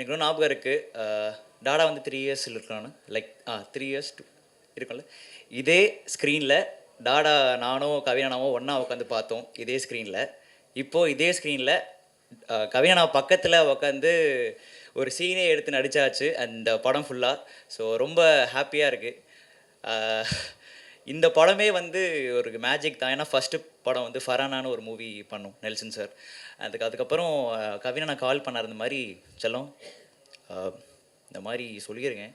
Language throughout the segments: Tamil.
எனக்கு இன்னும் ஞாபகம் இருக்குது. டாடா வந்து 3 இயர்ஸில் இருக்கானு லைக் 3 இயர்ஸ் இருக்கும்ல. இதே ஸ்க்ரீனில் டாடா நானும் கவினானாவும் ஒன்றா உட்காந்து பார்த்தோம் இதே ஸ்க்ரீனில். இப்போது இதே ஸ்க்ரீனில் கவினா பக்கத்தில் உட்காந்து ஒரு சீனே எடுத்து நடித்தாச்சு அந்த படம் ஃபுல்லாக. ஸோ ரொம்ப ஹாப்பியாக இருக்குது. இந்த படமே வந்து ஒரு மேஜிக் தான். ஏன்னா ஃபஸ்ட்டு படம் வந்து ஃபரானான்னு ஒரு மூவி பண்ணோம் நெல்சன் சார். அதுக்கப்புறம் கவினா நான் கால் பண்ணார், இந்த மாதிரி செல்லம் இந்த மாதிரி சொல்லியிருக்கேன்,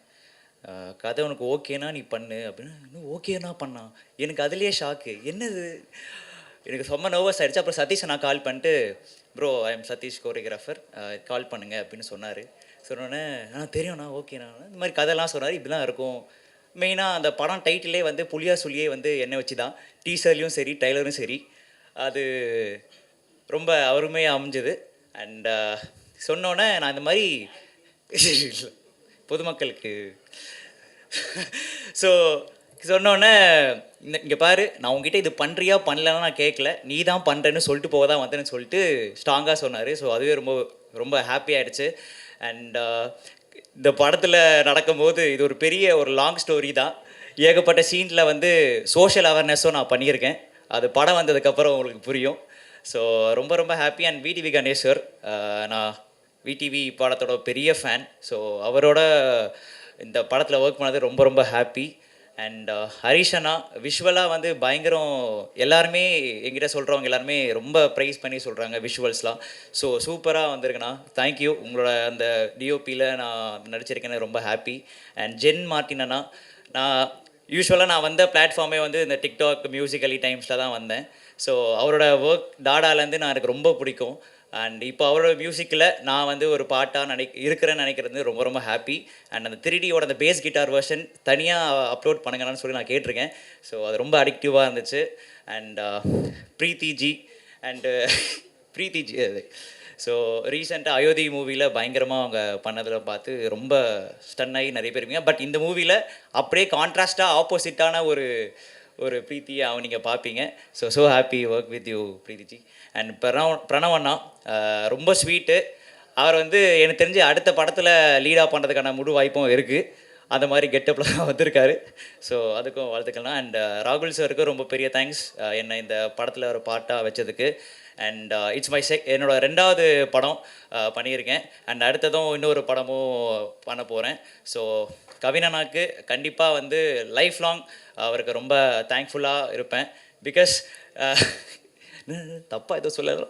கதை உனக்கு ஓகேனா நீ பண்ணு அப்படின்னு. இன்னும் ஓகேனா பண்ணா எனக்கு அதுலேயே ஷாக்கு, என்னது எனக்கு ரொம்ப நர்வஸ் ஆகிடுச்சு. அப்புறம் சதீஷை நான் கால் பண்ணிட்டு, bro I am Satish choreographer, call பண்ணுங்க அப்படின்னு சொன்னார். சொன்னோன்னே தெரியும்ண்ணா ஓகேண்ணா இந்த மாதிரி கதைலாம் சொன்னார். இப்படிலாம் இருக்கும். மெயினாக அந்த படம் டைட்டிலே வந்து புளியா சொல்லியே வந்து என்னை வச்சு தான், டீசர்லையும் சரி ட்ரைலரும் சரி, அது ரொம்ப அருமையாக அமைஞ்சது. அண்ட் சொன்னோன்னே நான் இந்த மாதிரி பொதுமக்களுக்கு ஸோ சொன்னோன்னே இங்கே பாரு, நான் உங்ககிட்ட இது பண்ணுறியா பண்ணலன்னா நான் கேட்கல, நீ தான் பண்ணுறேன்னு சொல்லிட்டு போக தான் வந்தேன்னு சொல்லிட்டு ஸ்ட்ராங்காக சொன்னார். ஸோ அதுவே ரொம்ப ரொம்ப ஹாப்பி ஆகிடுச்சு. அண்ட் இந்த படத்தில் நடக்கும்போது இது ஒரு பெரிய ஒரு லாங் ஸ்டோரி தான். ஏகப்பட்ட சீனில் வந்து சோஷியல் அவேர்னஸும் நான் பண்ணியிருக்கேன். அது படம் வந்ததுக்கப்புறம் உங்களுக்கு புரியும். ஸோ ரொம்ப ரொம்ப happy. And VTV Ganesh sir, நான் விடிவி படத்தோட பெரிய ஃபேன். ஸோ அவரோட இந்த படத்தில் ஒர்க் பண்ணது ரொம்ப ரொம்ப ஹாப்பி. அண்ட் ஹரிஷனா விஷுவலாக வந்து பயங்கரம். எல்லாருமே என்கிட்ட சொல்கிறவங்க எல்லாருமே ரொம்ப ப்ரைஸ் பண்ணி சொல்கிறாங்க விஷுவல்ஸ்லாம். ஸோ சூப்பராக வந்திருக்குண்ணா, தேங்க்யூ. உங்களோட அந்த டிஓபியில் நான் நடிச்சிருக்கேன்னு ரொம்ப ஹாப்பி. அண்ட் ஜென் மார்ட்டினா, நான் யூஸ்வலாக நான் வந்த பிளாட்ஃபார்மே வந்து இந்த டிக்டாக் மியூசிக்கலி டைம்ஸில் தான் வந்தேன். ஸோ அவரோட ஒர்க் டாடாலேருந்து நான் எனக்கு ரொம்ப பிடிக்கும். அண்ட் இப்போ அவரோட மியூசிக்கில் நான் வந்து ஒரு பாட்டாக இருக்கிறேன்னு நினைக்கிறது ரொம்ப ரொம்ப ஹாப்பி. அண்ட் அந்த 3Dயோட அந்த பேஸ் கிட்டார் வெர்ஷன் தனியாக அப்லோட் பண்ணுங்கன்னு சொல்லி நான் கேட்டிருக்கேன். ஸோ அது ரொம்ப அடிக்டிவாக இருந்துச்சு. அண்ட் ப்ரீத்திஜி அது ஸோ ரீசெண்டாக அயோத்தி மூவியில் பயங்கரமாக அவங்க பண்ணதில் பார்த்து ரொம்ப ஸ்டன் ஆகி நிறைய பேர் இருப்பீங்க. பட் இந்த மூவியில் அப்படியே கான்ட்ராஸ்டாக ஆப்போசிட்டான ஒரு ப்ரீத்தியை அவன் நீங்கள் பார்ப்பீங்க. So happy work with you Preethiji. And பிரணவண்ணா ரொம்ப ஸ்வீட்டு. அவர் வந்து எனக்கு தெரிஞ்சு அடுத்த படத்தில் லீடாக பண்ணுறதுக்கான முழு வாய்ப்பும் இருக்குது. அந்த மாதிரி கெட்டப்பில் தான் வந்திருக்காரு. ஸோ அதுக்கும் வாழ்த்துக்கள்னா. அண்ட் ராகுல் சாருக்கு ரொம்ப பெரிய தேங்க்ஸ் என்னை இந்த படத்தில் ஒரு பாட்டாக வச்சதுக்கு. அண்ட் இட்ஸ் மை என்னோடய 2வது படம் பண்ணியிருக்கேன். அண்ட் அடுத்ததும் இன்னொரு படமும் பண்ண போகிறேன். ஸோ கவினனாக்கு கண்டிப்பாக வந்து லைஃப் லாங் அவருக்கு ரொம்ப தேங்க்ஃபுல்லாக இருப்பேன். பிகாஸ் தப்பாக ஏதோ சொல்லலாம்.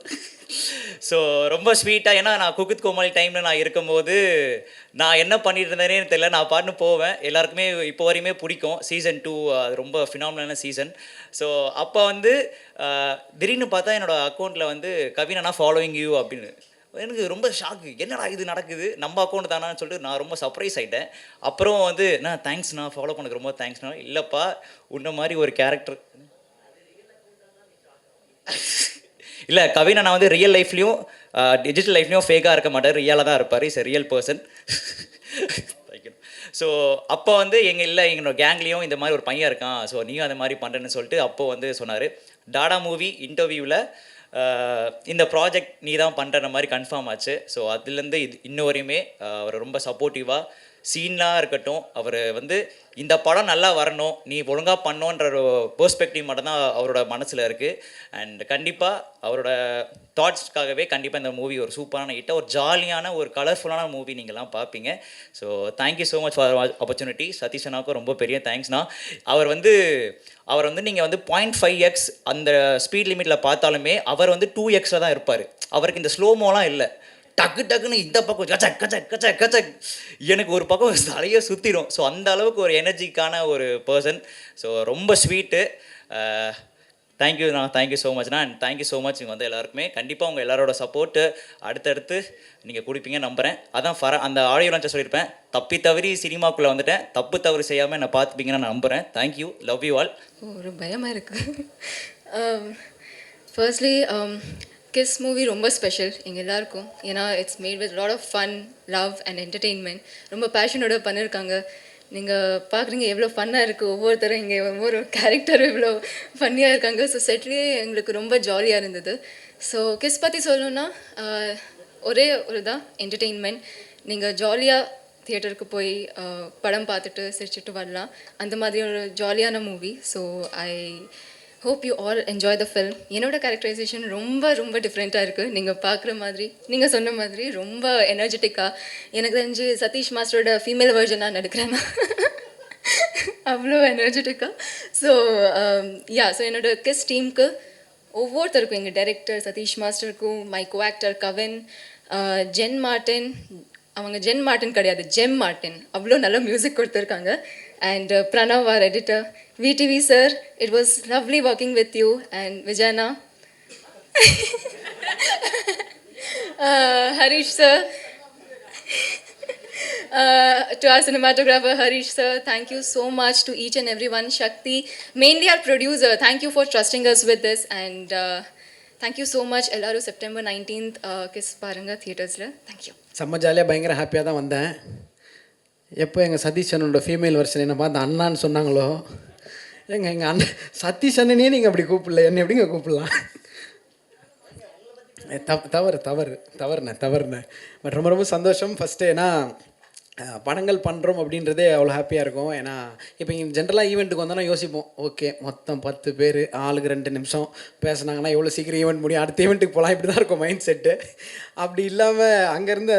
ஸோ ரொம்ப ஸ்வீட்டாக, ஏன்னா நான் குக் கோமாளி டைமில் நான் இருக்கும்போது நான் என்ன பண்ணிட்டு இருந்தேனே தெரியல, நான் பாட்டுன்னு போவேன். எல்லாருக்குமே இப்போ வரையுமே பிடிக்கும். சீசன் 2 அது ரொம்ப ஃபினாமினலான சீசன். ஸோ அப்போ வந்து திடீர்னு பார்த்தா என்னோடய அக்கௌண்ட்டில் வந்து கவினா ஃபாலோயிங் யூ அப்படின்னு. எனக்கு ரொம்ப ஷாக்கு, என்னடா இது நடக்குது, நம்ம அக்கௌண்ட் தானான்னு சொல்லிட்டு நான் ரொம்ப சர்ப்ரைஸ் ஆகிட்டேன். அப்புறம் வந்து நான் தேங்க்ஸ்ண்ணா, ஃபாலோ பண்ணக்கு ரொம்ப தேங்க்ஸ்ண்ணா. இல்லைப்பா, உன்ன மாதிரி ஒரு கேரக்டர் இல்லை கவினா, நான் வந்து ரியல் லைஃப்லேயும் டிஜிட்டல் லைஃப்லேயும் ஃபேக்காக இருக்க மாட்டார், ரியலாக தான் இருப்பார். Is a real person. So அப்போ வந்து எங்களோட கேங்லேயும் இந்த மாதிரி ஒரு பையன் இருக்கான், ஸோ நீயும் அந்த மாதிரி பண்ணுறேன்னு சொல்லிட்டு அப்போது வந்து சொன்னார். டாடா மூவி இன்டர்வியூவில் இந்த ப்ராஜெக்ட் நீ தான் பண்ணுற மாதிரி கன்ஃபார்ம் ஆச்சு. ஸோ அதுலேருந்து இன்ன வரையுமே அவர் ரொம்ப சப்போர்ட்டிவாக, சீனாக இருக்கட்டும், அவர் வந்து இந்த படம் நல்லா வரணும், நீ ஒழுங்காக பண்ணோன்ற ஒரு பெர்ஸ்பெக்டிவ் மட்டும்தான் அவரோட மனசில் இருக்குது. அண்ட் கண்டிப்பாக அவரோட தாட்ஸ்க்காகவே கண்டிப்பாக இந்த மூவி ஒரு சூப்பரான ஹிட்டாக, ஒரு ஜாலியான ஒரு கலர்ஃபுல்லான மூவி நீங்கள்லாம் பார்ப்பீங்க. So thank you so much for opportunity. சதீஷனாவுக்கும் ரொம்ப பெரிய தேங்க்ஸ்ண்ணா. அவர் வந்து நீங்கள் வந்து 0.5x அந்த ஸ்பீட் லிமிட்டில் பார்த்தாலுமே அவர் வந்து 2x தான் இருப்பார். அவருக்கு இந்த ஸ்லோமோலாம் இல்லை. டக்கு டக்குன்னு இந்த பக்கம் கச்சக் கச்சக் கச்சக் கச்சக், எனக்கு ஒரு பக்கம் தலையே சுற்றிடும். ஸோ அந்த அளவுக்கு ஒரு எனர்ஜிக்கான ஒரு பர்சன். ஸோ ரொம்ப ஸ்வீட்டு. தேங்க்யூண்ணா, தேங்க்யூ ஸோ மச்ண்ணா. அண்ட் தேங்க்யூ ஸோ மச் இங்கே வந்து எல்லாருக்குமே. கண்டிப்பாக உங்கள் எல்லாரோட சப்போர்ட்டு அடுத்தடுத்து நீங்கள் கொடுப்பீங்க நம்புகிறேன். அதான் அந்த ஆடியோ லான்ச்சை சொல்லியிருப்பேன், தப்பி தவறி சினிமாக்குள்ளே வந்துட்டேன், தப்பு தவறு செய்யாமல் என்னை பார்த்துப்பீங்கன்னு நான் நம்புகிறேன். Thank you, love you all. ஒரு பயமாக இருக்குது. ஃபர்ஸ்ட்லி கிஸ் மூவி ரொம்ப ஸ்பெஷல் எங்கள் எல்லாருக்கும். ஏன்னா it's made with lot of fun, love and entertainment. ரொம்ப பேஷனோட பண்ணியிருக்காங்க. நீங்கள் பார்க்குறீங்க எவ்வளோ ஃபன்னாக இருக்குது. ஒவ்வொருத்தரும் இங்கே ஒவ்வொரு கேரக்டரும் இவ்வளோ ஃபன்னியாக இருக்காங்க. ஸோ செட்லேயே எங்களுக்கு ரொம்ப ஜாலியாக இருந்தது. ஸோ கிஸ் பற்றி சொல்லணுன்னா ஒரே ஒரு தான் என்டர்டெயின்மெண்ட். நீங்கள் ஜாலியாக தியேட்டருக்கு போய் படம் பார்த்துட்டு சிரிச்சுட்டு வரலாம். அந்த மாதிரி ஒரு ஜாலியான movie. So I hope you all enjoy the film. என்னோட கேரக்டரைசேஷன் ரொம்ப ரொம்ப டிஃப்ரெண்ட்டாக இருக்குது. நீங்கள் பார்க்குற மாதிரி, நீங்கள் சொன்ன மாதிரி ரொம்ப எனர்ஜெட்டிக்காக, எனக்கு தெரிஞ்சு சதீஷ் மாஸ்டரோட ஃபீமேல் வெர்ஷனாக நடிக்கிறேன் அவ்வளோ எனர்ஜெட்டிக்காக. ஸோ ஸோ என்னோட கிஸ் டீமுக்கு ஒவ்வொருத்தருக்கும், எங்கள் டைரக்டர் சதீஷ் மாஸ்டருக்கும், my co actor Kavin, Jen Martin, அவங்க ஜென் மார்ட்டின் கிடையாது, ஜெம் மார்ட்டின், அவ்வளோ நல்ல மியூசிக் கொடுத்துருக்காங்க. And Pranav our editor, VTV sir, it was lovely working with you. And விஜயனா, Harish sir, to our cinematographer Harish sir, thank you so much to each and everyone. Shakti, mainly our producer, thank you for trusting us with this. And thank you so much. Ellaru September 19th kiss paranga theaters la. Thank you. செம்ம ஜாலியாக பயங்கர ஹாப்பியாக தான் வந்தேன். எப்போ எங்கள் சதீஷ் அண்ணனோட ஃபீமேல் வெர்ஷன் என்ன பார்த்து அண்ணான்னு சொன்னாங்களோ, எங்கள் அண்ணன் சதீஷ் அண்ணனே நீங்கள் அப்படி கூப்பிடல, என்ன எப்படிங்க கூப்பிடலாம்? தவறுண்ணே. பட் ரொம்ப ரொம்ப சந்தோஷம். ஃபஸ்ட்டு ஏன்னா படங்கள் பண்ணுறோம் அப்படின்றதே அவ்வளோ ஹாப்பியாக இருக்கும். ஏன்னா இப்போ இங்கே ஜென்ரலாக ஈவெண்ட்டுக்கு வந்தோன்னா யோசிப்போம், ஓகே மொத்தம் 10 பேர் ஆளுக்கு 2 நிமிஷம் பேசுனாங்கன்னா எவ்வளோ சீக்கிரம் ஈவெண்ட் முடியும், அடுத்த ஈவெண்ட்டுக்கு போகலாம், இப்படி தான் இருக்கும் மைண்ட் செட்டு. அப்படி இல்லாமல் அங்கேருந்து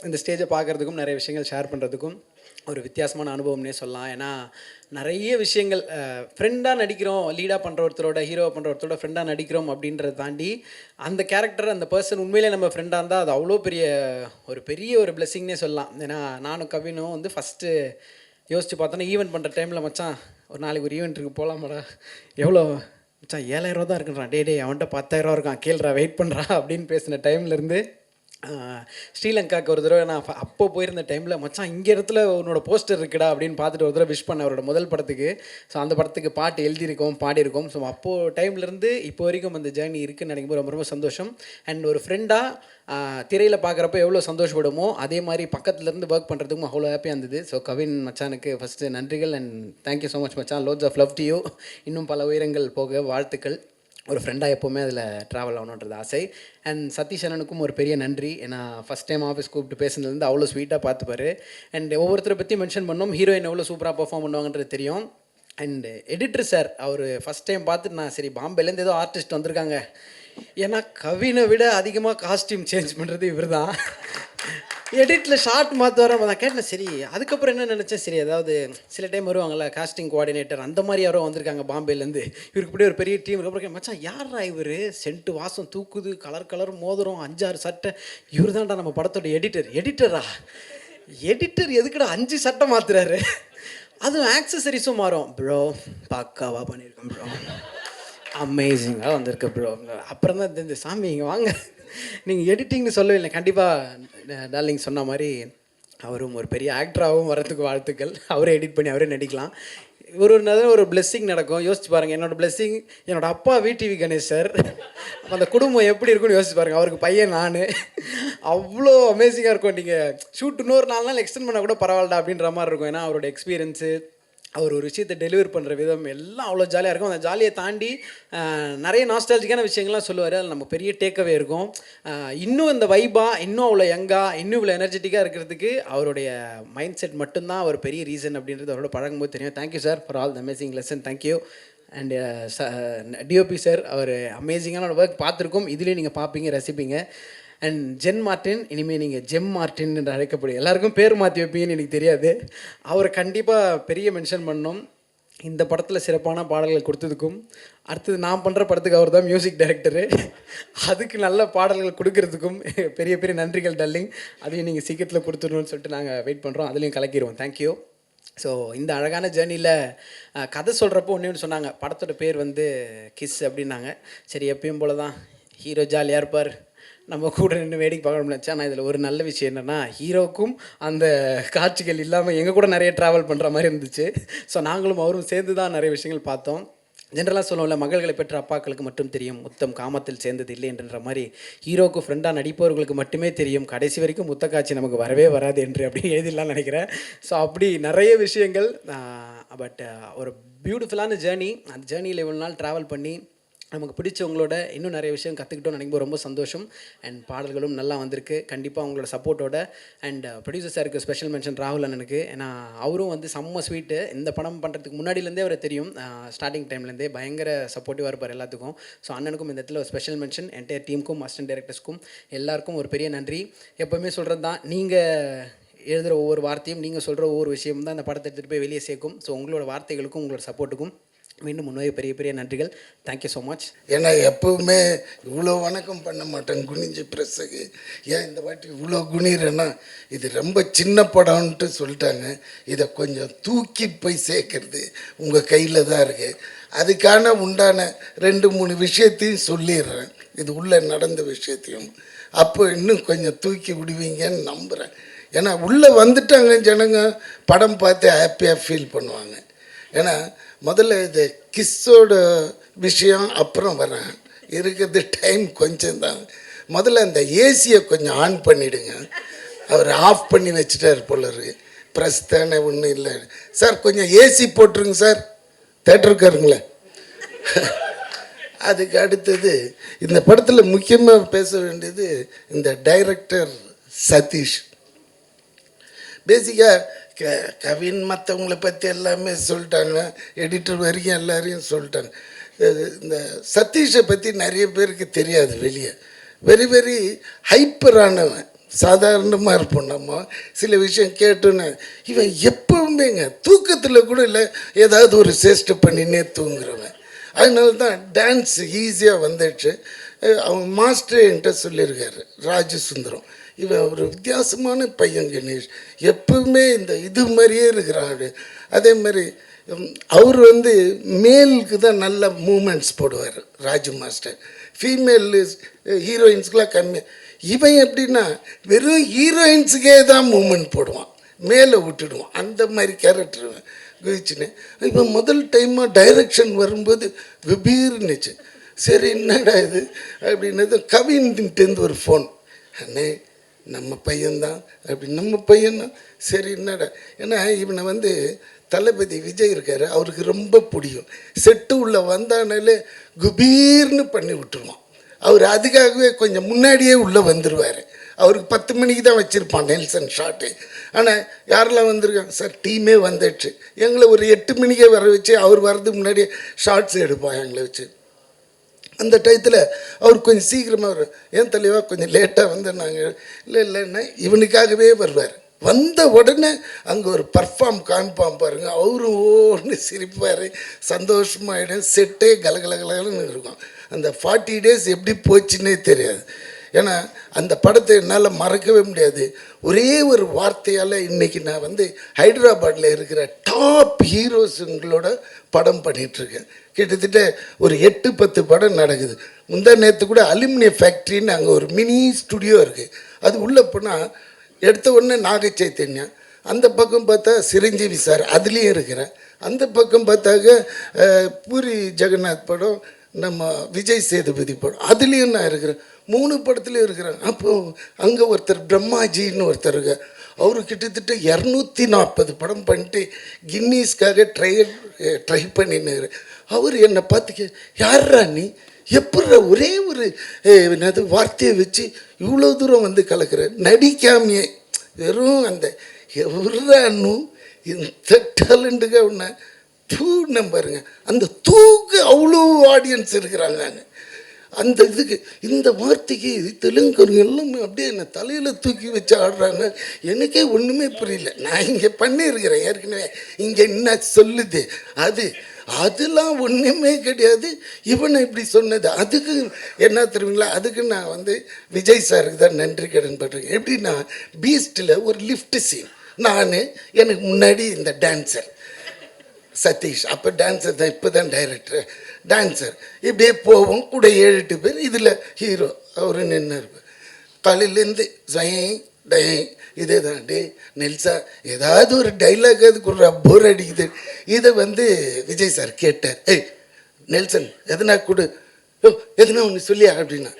இந்த ஸ்டேஜை பார்க்குறதுக்கும் நிறைய விஷயங்கள் ஷேர் பண்ணுறதுக்கும் ஒரு வித்தியாசமான அனுபவம்னே சொல்லலாம். ஏன்னா நிறைய விஷயங்கள் ஃப்ரெண்டாக நடிக்கிறோம், லீடாக பண்ணுற ஒருத்தரோட, ஹீரோவை பண்ணுற ஒருத்தரோட ஃப்ரெண்டாக நடிக்கிறோம் அப்படின்றத தாண்டி அந்த கேரக்டர், அந்த பர்சன் உண்மையிலே நம்ம ஃப்ரெண்டாக இருந்தால் அது அவ்வளோ பெரிய ஒரு பிளெஸிங்னே சொல்லலாம். ஏன்னா நானும் கவினும் வந்து ஃபஸ்ட்டு யோசித்து பார்த்தோன்னா ஈவெண்ட் பண்ணுற டைமில் மச்சான் ஒரு நாளைக்கு ஒரு ஈவெண்ட்டுக்கு போகலாமாடா, எவ்வளோ மச்சான் 7000 தான் இருக்குன்றான், டே அவன்கிட்ட 10,000 இருக்கான், கேள்றா வெயிட் பண்ணுறா அப்படின்னு பேசின டைம்லேருந்து ஸ்ரீலங்காவுக்கு ஒரு தடவை நான் அப்போ போயிருந்த டைமில் மச்சான் இங்கே இடத்துல உன்னோட போஸ்டர் இருக்குடா அப்படின்னு பார்த்துட்டு ஒரு தடவை விஷ் பண்ண அவரோட முதல் படத்துக்கு. ஸோ அந்த படத்துக்கு பாட்டு எழுதியிருக்கோம், பாடியிருக்கோம். ஸோ அப்போது டைம்லேருந்து இப்போ வரைக்கும் அந்த ஜேர்னி இருக்குதுன்னு நினைக்கும்போது ரொம்ப ரொம்ப சந்தோஷம். அண்ட் ஒரு ஃப்ரெண்டாக திரையில் பார்க்குறப்ப எவ்வளோ சந்தோஷப்படுமோ அதே மாதிரி பக்கத்துலேருந்து ஒர்க் பண்ணுறதுக்கும் அவ்வளோ ஹாப்பியாக இருந்தது. ஸோ கவின் மச்சானுக்கு ஃபஸ்ட்டு நன்றிகள். அண்ட் தேங்க்யூ ஸோ மச் மச்சான், lots of love to you. இன்னும் பல உயரங்கள் போக வாழ்த்துக்கள். ஒரு ஃப்ரெண்டாக எப்போவுமே அதில் ட்ராவல் ஆகணுன்றது ஆசை. அண்ட் சதீஷ் அண்ணனுக்கும் ஒரு பெரிய நன்றி. ஏன்னா ஃபஸ்ட் டைம் ஆஃபீஸ் கூப்பிட்டு பேசுனதுலேருந்து அவ்வளோ ஸ்வீட்டாக பார்த்துப்பாரு. அண்ட் ஒவ்வொருத்தரை பற்றி மென்ஷன் பண்ணோம், ஹீரோயின் எவ்வளோ சூப்பராக பர்ஃபார்ம் பண்ணுவாங்கன்றது தெரியும். அண்டு எடிட்டர் சார், அவர் ஃபஸ்ட் டைம் பார்த்துட்டு நான் சரி பாம்பேலேருந்து ஏதோ ஆர்டிஸ்ட் வந்திருக்காங்க, ஏன்னா கவினை விட அதிகமாக காஸ்டியூம் சேஞ்ச் பண்ணுறது இவர் தான். எடிட்டில் ஷார்ட் மாற்றுவார நான் கேட்டேன். சரி அதுக்கப்புறம் என்ன நினச்சேன், சரி அதாவது சில டைம் வருவாங்கள்ல காஸ்டிங் கோஆர்டினேட்டர், அந்த மாதிரி யாரோ வந்திருக்காங்க பாம்பேலேருந்து, இவருக்கு இப்படி ஒரு பெரிய டீம். அப்புறம் மச்சான் யாரா இவர், சென்ட்டு வாசம் தூக்குது, கலர் மோதிரம், 5-6 சட்டை, இவர் தான்டா நம்ம படத்தோட எடிட்டரா எடிட்டர் எதுக்குடா 5 சட்டை மாற்றுறாரு, அதுவும் ஆக்சசரிஸும் மாறும். ப்ரோ பக்காவாக பண்ணியிருக்கேன் ப்ரோ, அமேசிங்காக வந்திருக்கு ப்ரோ. அப்புறம் தான் தெரிஞ்ச சாமி இங்கே வாங்க, நீங்கள் எடிட்டிங்னு சொல்லவே இல்லை. கண்டிப்பாக டார்லிங் சொன்ன மாதிரி அவரும் ஒரு பெரிய ஆக்டராகவும் வரத்துக்கு வாழ்த்துக்கள். அவரே எடிட் பண்ணி அவரே நடிக்கலாம். ஒரு பிளெஸ்ஸிங் நடக்கும். யோசிச்சு பாருங்கள், என்னோடய பிளெஸ்ஸிங் என்னோடய அப்பா விடிவி கணேஷ் சார், அந்த குடும்பம் எப்படி இருக்குன்னு யோசிச்சு பாருங்கள். அவருக்கு பையன் நான், அவ்வளோ அமேசிங்காக இருக்கும். நீங்கள் ஷூட் இன்னொரு 4 நாள் எக்ஸ்டெண்ட் பண்ணால் கூட பரவாயில்லடா அப்படின்ற மாதிரி இருக்கும். ஏன்னா அவரோட எக்ஸ்பீரியன்ஸு, அவர் ஒரு விஷயத்தை டெலிவர் பண்ணுற விதம் எல்லாம் அவ்வளோ ஜாலியாக இருக்கும். அந்த ஜாலியை தாண்டி நிறைய நாஸ்டாலஜிக்கான விஷயங்கள்லாம் சொல்லுவார். அதில் நம்ம பெரிய டேக்கவே இருக்கும். இன்னும் இந்த வைபாக, இன்னும் அவ்வளோ யங்காக, இன்னும் இவ்வளோ எனர்ஜெட்டிக்காக இருக்கிறதுக்கு அவருடைய மைண்ட் செட் மட்டும்தான் ஒரு பெரிய ரீசன் அப்படின்றது அவரோட பழகும்போது தெரியும். Thank you sir for all the amazing lesson, thank you. And DOP sir, அவர் அமேசிங்கான ஒர்க் பார்த்துருக்கோம், இதுலேயும் நீங்கள் பார்ப்பீங்க, ரசிப்பீங்க. அண்ட் ஜென் மார்ட்டின், இனிமேல் நீங்கள் ஜெம் மார்ட்டின் என்று அழைக்கப்படும், எல்லாருக்கும் பேர் மாற்றி வைப்பீங்கன்னு எனக்கு தெரியாது. அவரை கண்டிப்பாக பெரிய மென்ஷன் பண்ணோம். இந்த படத்தில் சிறப்பான பாடல்கள் கொடுத்ததுக்கும், அடுத்தது நான் பண்ணுற படத்துக்கு அவர் தான் மியூசிக் டைரக்டரு, அதுக்கு நல்ல பாடல்கள் கொடுக்கறதுக்கும் பெரிய பெரிய நன்றிகள் டார்லிங். அதையும் நீங்கள் சீக்கிரத்தில் கொடுத்துடணும்னு சொல்லிட்டு நாங்கள் வெயிட் பண்ணுறோம், அதுலேயும் கலக்கிடுவோம். தேங்க்யூ. ஸோ இந்த அழகான ஜேர்னியில் கதை சொல்கிறப்போ ஒன்று சொன்னாங்க, படத்தோட பேர் வந்து கிஸ் அப்படின்னாங்க. சரி எப்பயும் போல தான் ஹீரோ ஜாலியாக இருப்பார், நம்ம கூட நின்று வேடிக்கை பார்க்க முடியாது. ஆனால் இதில் ஒரு நல்ல விஷயம் என்னென்னா, ஹீரோக்கும் அந்த காட்சிகள் இல்லாமல் எங்கள் கூட நிறைய ட்ராவல் பண்ணுற மாதிரி இருந்துச்சு. ஸோ நாங்களும் அவரும் சேர்ந்து தான் நிறைய விஷயங்கள் பார்த்தோம். ஜென்ரலாக சொல்லுவோம்ல, மகள்களை பெற்ற அப்பாக்களுக்கு மட்டும் தெரியும் முத்தம் காமத்தில் சேர்ந்தது இல்லை என்ற மாதிரி, ஹீரோக்கு ஃப்ரெண்டாக நடிப்பவர்களுக்கு மட்டுமே தெரியும் கடைசி வரைக்கும் முத்த காட்சி நமக்கு வரவே வராது என்று அப்படி எழுதிடலாம்னு நினைக்கிறேன். ஸோ அப்படி நிறைய விஷயங்கள். பட் ஒரு பியூட்டிஃபுல்லான ஜேர்னி. அந்த ஜேர்னியில் இவ்வளோ நாள் ட்ராவல் பண்ணி நமக்கு பிடிச்சவங்களோட இன்னும் நிறைய விஷயம் கற்றுக்கிட்டோம்னு நினைக்கும்போது ரொம்ப சந்தோஷம். அண்ட் பாடல்களும் நல்லா வந்திருக்கு. கண்டிப்பாக அவங்களோட சப்போர்ட்டோட அண்ட் ப்ரொடியூசர் சாருக்கு ஸ்பெஷல் மென்ஷன் ராகுல் அண்ணனுக்கு. ஏன்னா அவரும் வந்து செம்ம ஸ்வீட்டு. இந்த படம் பண்ணுறதுக்கு முன்னாடியிலேருந்தே அவரை தெரியும். ஸ்டார்டிங் டைம்லேருந்தே பயங்கர சப்போர்ட்டிவாக இருப்பார் எல்லாத்துக்கும். ஸோ அண்ணனுக்கும் இந்த இடத்துல ஒரு ஸ்பெஷல் மென்ஷன். என்டையர் டீமுக்கும் அசிஸ்டன்ட் டைரக்டர்ஸ்க்கும் எல்லாருக்கும் ஒரு பெரிய நன்றி. எப்போவுமே சொல்கிறது தான், நீங்கள் எழுதுகிற ஒவ்வொரு வார்த்தையும், நீங்கள் சொல்கிற ஒவ்வொரு விஷயம் தான் அந்த படத்தை எடுத்துகிட்டு போய் வெளியே சேர்க்கும். ஸோ உங்களோட வார்த்தைகளுக்கும் உங்களோட சப்போர்ட்டுக்கும் மீண்டும் முன்னே பெரிய பெரிய நன்றிகள். Thank you so much. ஏன்னா எப்பவுமே இவ்வளோ வணக்கம் பண்ண மாட்டேன் குனிஞ்சு ப்ரெஸ்ஸுக்கு. ஏன் இந்த வாட்டி இவ்வளோ குனிறேன்னா, இது ரொம்ப சின்ன படம்ன்ட்டு சொல்லிட்டாங்க. இதை கொஞ்சம் தூக்கி போய் சேர்க்கறது உங்கள் கையில் தான் இருக்குது. அதுக்கான உண்டான 2-3 விஷயத்தையும் சொல்லிடுறேன், இது உள்ளே நடந்த விஷயத்தையும். அப்போ இன்னும் கொஞ்சம் தூக்கி விடுவீங்கன்னு நம்புகிறேன். ஏன்னா உள்ளே வந்துட்டாங்க ஜனங்க, படம் பார்த்து ஹாப்பியாக ஃபீல் பண்ணுவாங்க. ஏன்னா முதல்ல இது கிஸ்ஸோட விஷயம் அப்புறம் வரேன், இருக்கிறது டைம் கொஞ்சம் தான். முதல்ல அந்த ஏசியை கொஞ்சம் ஆன் பண்ணிவிடுங்க. அவர் ஆஃப் பண்ணி வச்சுட்டார் போலரு. ப்ரெஸ் தானே, ஒன்றும் இல்லை சார், கொஞ்சம் ஏசி போட்டுருங்க சார், தேட்டருக்காருங்களே. அதுக்கு அடுத்தது இந்த படத்தில் முக்கியமாக பேச வேண்டியது இந்த டைரக்டர் சதீஷ். பேசிக்காக கவின் மற்றவங்கள பற்றி எல்லாமே சொல்லிட்டாங்க, எடிட்டர் வரைக்கும் எல்லாரையும் சொல்லிட்டாங்க. இந்த சதீஷை பற்றி நிறைய பேருக்கு தெரியாது வெளியே. வெரி வெரி ஹைப்பரானவன். சாதாரணமாக இருப்போம் நம்ம சில விஷயம் கேட்டோன்னு, இவன் எப்பவுமேங்க தூக்கத்தில் கூட இல்லை ஏதாவது ஒரு சேஷ்டை பண்ணினே தூங்குறவன். அதனால தான் டான்ஸ் ஈஸியாக வந்துடுச்சு. அவங்க மாஸ்டர் என்கிட்ட சொல்லியிருக்காரு, ராஜு சுந்தரம், இவன் ஒரு வித்தியாசமான பையன் கணேஷ், எப்பவுமே இந்த இது மாதிரியே இருக்கிறாரு. அதே மாதிரி அவர் வந்து மேலுக்கு தான் நல்ல மூமெண்ட்ஸ் போடுவார் ராஜு மாஸ்டர். ஃபீமேல் ஹீரோயின்ஸ்க்கெலாம் கம்மி. இவன் எப்படின்னா வெறும் ஹீரோயின்ஸுக்கே தான் மூமெண்ட் போடுவான், மேலே விட்டுடுவான். அந்த மாதிரி கேரக்டர் குதிச்சுன்னு. இப்போ முதல் டைமாக டைரக்ஷன் வரும்போது கபீர்னுச்சு. சரி என்னடா இது அப்படின்னது, கவின்கிட்டேருந்து ஒரு ஃபோன், அண்ணே நம்ம பையன்தான் அப்படி. நம்ம பையன்தான் சரி என்னடா. ஏன்னா இவனை வந்து தளபதி விஜய் இருக்கார், அவருக்கு ரொம்ப பிடிக்கும். செட்டு உள்ளே வந்தானாலே குபீர்னு பண்ணி விட்டுருவான். அவர் அதுக்காகவே கொஞ்சம் முன்னாடியே உள்ளே வந்துடுவார். அவருக்கு 10 மணிக்கு தான் வச்சுருப்பான் நெல்சன் ஷாட்டு. ஆனால் யாரெல்லாம் வந்திருக்காங்க சார், டீமே வந்துடுச்சு. எங்களை ஒரு 8 மணிக்கே வர வச்சு அவர் வர்றதுக்கு முன்னாடியே ஷார்ட்ஸ் எடுப்பான் எங்களை வச்சு. அந்த டயத்தில் அவர் கொஞ்சம் சீக்கிரமாக வரும். ஏன் தலைவா கொஞ்சம் லேட்டாக வந்து நாங்கள் இல்லைன்னா இவனுக்காகவே வருவார். வந்த உடனே அங்கே ஒரு பர்ஃபார்ம் காமிப்பான் பாருங்கள், அவரும் ஓன்னு சிரிப்பார், சந்தோஷமாகிடும். செட்டே கலகலகலன்னு இருக்கும். அந்த 40 days எப்படி போச்சுன்னே தெரியாது. ஏன்னா அந்த படத்தை என்னால் மறக்கவே முடியாது. ஒரே ஒரு வார்த்தையால் இன்றைக்கி நான் வந்து ஹைதராபாத்தில் இருக்கிற டாப் ஹீரோஸுங்களோட படம் பண்ணிகிட்ருக்கேன். கிட்டத்தட்ட ஒரு 8-10 படம் நடக்குது. முந்தா நேற்று கூட அலுமினியம் ஃபேக்ட்ரின்னு அங்கே ஒரு மினி ஸ்டுடியோ இருக்குது. அது உள்ளே போனால் எடுத்த உடனே நாக சைத்தன்யா, அந்த பக்கம் பார்த்தா சிரஞ்சீவி சார் அதுலேயும் இருக்கிறேன். அந்த பக்கம் பார்த்தாக்க பூரி ஜெகநாத் படம், நம்ம விஜய் சேதுபதி படம் அதுலேயும் நான் இருக்கிறேன். 3 படத்துலேயும் இருக்கிறேன். அப்போது அங்கே ஒருத்தர் பிரம்மாஜின்னு ஒருத்தர் இருக்க, அவர் கிட்டத்தட்ட 240 படம் பண்ணிட்டு கின்னீஸ்க்காக ட்ரை பண்ணினார். அவர் என்னை பார்த்துக்க, யாரா நீ, எப்பட்ற ஒரே ஒரு என்னது வார்த்தையை வச்சு இவ்வளோ தூரம் வந்து கலக்கிற, நடிக்காமையே வெறும் அந்த எவ்வளோன்னும் இந்த டேலண்ட்டுக்கு ஒன்று தூண்ண பாருங்க. அந்த தூக்கு அவ்வளோ ஆடியன்ஸ் இருக்கிறாங்க அந்த இதுக்கு. இந்த வார்த்தைக்கு தெலுங்கு எல்லாமே அப்படியே என்னை தலையில் தூக்கி வச்சு ஆடுறாங்க. எனக்கே ஒன்றுமே புரியல. நான் இங்கே பண்ணியிருக்கிறேன் ஏற்கனவே, இங்கே என்ன சொல்லுது அதெல்லாம் ஒன்றுமே கிடையாது. இவனை இப்படி சொன்னது அதுக்கு என்ன தெரியுங்களா, அதுக்கு நான் வந்து விஜய் சாருக்கு தான் நன்றி கடன் பட்டிருக்கேன். எப்படின்னா பீஸ்டில் ஒரு லிஃப்ட் சீன், நான் எனக்கு முன்னாடி இந்த டான்ஸர் சதீஷ், அப்போ டான்ஸர் தான், இப்போ தான் டைரக்டர், டான்ஸர் இப்படியே போவோம் கூட 7-8 பேர். இதில் ஹீரோ அவர் நின்று இருப்பார். காலையிலேருந்து இதே தான், டே நெல்சா ஏதாவது ஒரு டைலாக் அதுக்கு ஒரு போர் அடிக்குது. இதை வந்து விஜய் சார் கேட்டார், ஏய் நெல்சன் எதுனா கொடு, எதுனா ஒன்று சொல்லியா அப்படின்னா,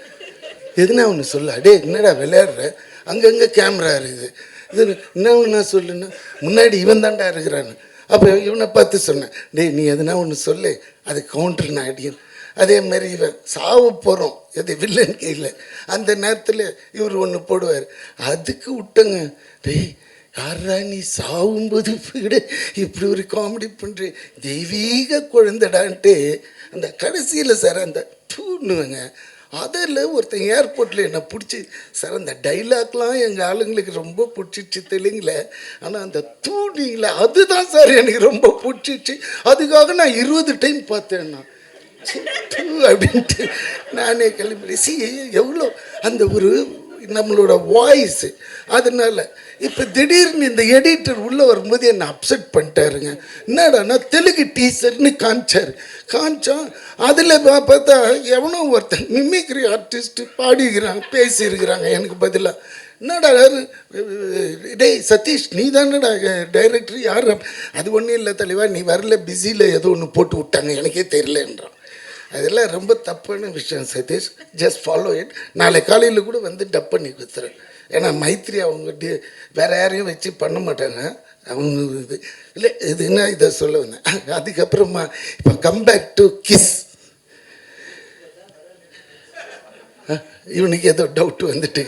எதுனா ஒன்று சொல்ல, டே என்னடா விளையாடுற, அங்கங்கே கேமரா இருக்குது, இது என்ன ஒன்று சொல்லுன்னா, முன்னாடி இவன் தாண்டா இருக்கிறான்னு. அப்போ இவனை பார்த்து சொன்னேன், டே நீ எதுனா ஒன்று சொல்லு, அது கவுண்டர் நான் அடியும். அதே மாதிரி இவன் சாவு போகிறோம் எது வில்லன் கையில், அந்த நேரத்தில் இவர் ஒன்று போடுவார், அதுக்கு விட்டங்க டேய் யாரா நீ சாவும்போது விட இப்படி ஒரு காமெடி பண்ணுற தெய்வீக குழந்தைடான்ட்டு அந்த கடைசியில் சார் அந்த தூணுவங்க. அதில் ஒருத்தன் ஏர்போர்ட்டில் என்னை பிடிச்சி சார் அந்த டைலாக்லாம் எங்கள் ஆளுங்களுக்கு ரொம்ப பிடிச்சிச்சு தெலுங்கில், ஆனால் அந்த தூணிங்கள அதுதான் சார் எனக்கு ரொம்ப பிடிச்சிச்சு. அதுக்காக நான் 20 டைம் பார்த்தேன் நான் அப்படின்ட்டு நானே கிளம்பி எவ்வளோ அந்த ஒரு நம்மளோட வாய்ஸு. அதனால இப்போ திடீர்னு இந்த எடிட்டர் உள்ளே வரும்போது என்னை அப்செட் பண்ணிட்டாருங்க. என்னடானா தெலுங்கு டீசர்னு காமிச்சான் அதில் பார்த்தா எவனோ ஒருத்தன் மிமிக்ரி ஆர்டிஸ்ட்டு பாடிக்கிறாங்க பேசியிருக்கிறாங்க எனக்கு பதிலாக. என்னடா டேய் சதீஷ் நீ தானடா டைரக்டர் யார்? அது ஒன்றும் இல்லை தலைவா, நீ வரல பிஸியில் ஏதோ ஒன்று போட்டு விட்டாங்க எனக்கே தெரியலன்றான். அதெல்லாம் ரொம்ப தப்பான விஷயம் சதீஷ், ஜஸ்ட் ஃபாலோ இட். நாளை காலையில் கூட வந்து டப் பண்ணி கொடுத்துறேன். ஏன்னா மைத்ரி அவங்க வேறு யாரையும் வச்சு பண்ண மாட்டாங்க அவங்க. இது இல்லை இதுன்னா இதை சொல்ல வந்தேன். அதுக்கப்புறமா இப்போ கம்பேக் டு கிஸ், இவனுக்கு ஏதோ டவுட் வந்துட்டு.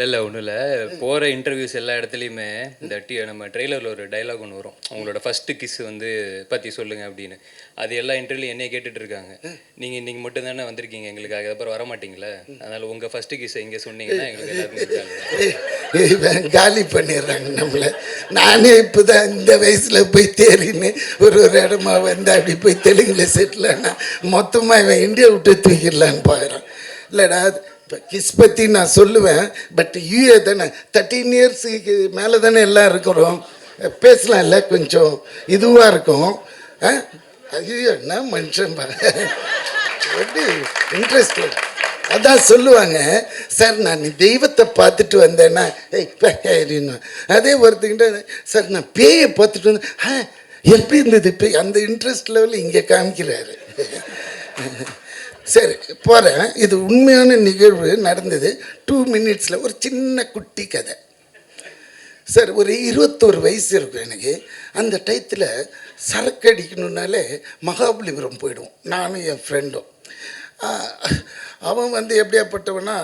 இல்லை ஒன்றும் இல்லை, போகிற இன்டர்வியூஸ் எல்லா இடத்துலையுமே இந்த நம்ம ட்ரெய்லரில் ஒரு டைலாக் ஒன்று வரும், அவங்களோட ஃபஸ்ட்டு கிஸ் வந்து பற்றி சொல்லுங்கள் அப்படின்னு. அது எல்லா இன்டர்வியூலையும் என்னைய கேட்டுட்ருக்காங்க, நீங்கள் இன்றைக்கி மட்டும் தானே வந்திருக்கீங்க எங்களுக்காக, அதுக்கப்புறம் வர மாட்டிங்களே, அதனால் உங்கள் ஃபஸ்ட்டு கிஸ்ஸை இங்கே சொன்னீங்கன்னா எங்களுக்கு எல்லாருமே காலி பண்ணிடுறாங்க நம்மளை. நானே இப்போ தான் இந்த வயசில் போய் தேறின்னு ஒரு இடமா வந்து அப்படி போய் தெலுங்கில் செட்டில் ஆனால் மொத்தமாக இவன் இந்தியா விட்டு தூக்கிடலான்னு பார்க்குறான். இல்லைடா இப்போ கிஸ் பற்றி நான் சொல்லுவேன், பட் யூஏ தானே 13 இயர்ஸுக்கு மேலே தானே எல்லாம் இருக்கிறோம், பேசலாம் இல்லை கொஞ்சம் இதுவாக இருக்கும். ஐயோ என்ன மனுஷன் எப்படி இன்ட்ரெஸ்ட். அதான் சொல்லுவாங்க சார் நான் தெய்வத்தை பார்த்துட்டு வந்தேன்னா ஏய் அதே ஒருத்தங்கிட்ட சார் நான் பேயை பார்த்துட்டு வந்தேன் எப்படி இருந்தது பேய், அந்த இன்ட்ரெஸ்ட் லெவலில் இங்கே காமிக்கிறாரு. சரி போகிறேன். இது உண்மையான நிகழ்வு நடந்தது. 2 மினிட்ஸில் ஒரு சின்ன குட்டி கதை சார். ஒரு 21 வயசு இருக்கும் எனக்கு. அந்த டயத்தில் சரக்கு அடிக்கணுன்னாலே மகாபலிபுரம் போயிடுவோம் நானும் என் ஃப்ரெண்டும். அவன் வந்து எப்படியாப்பட்டவனா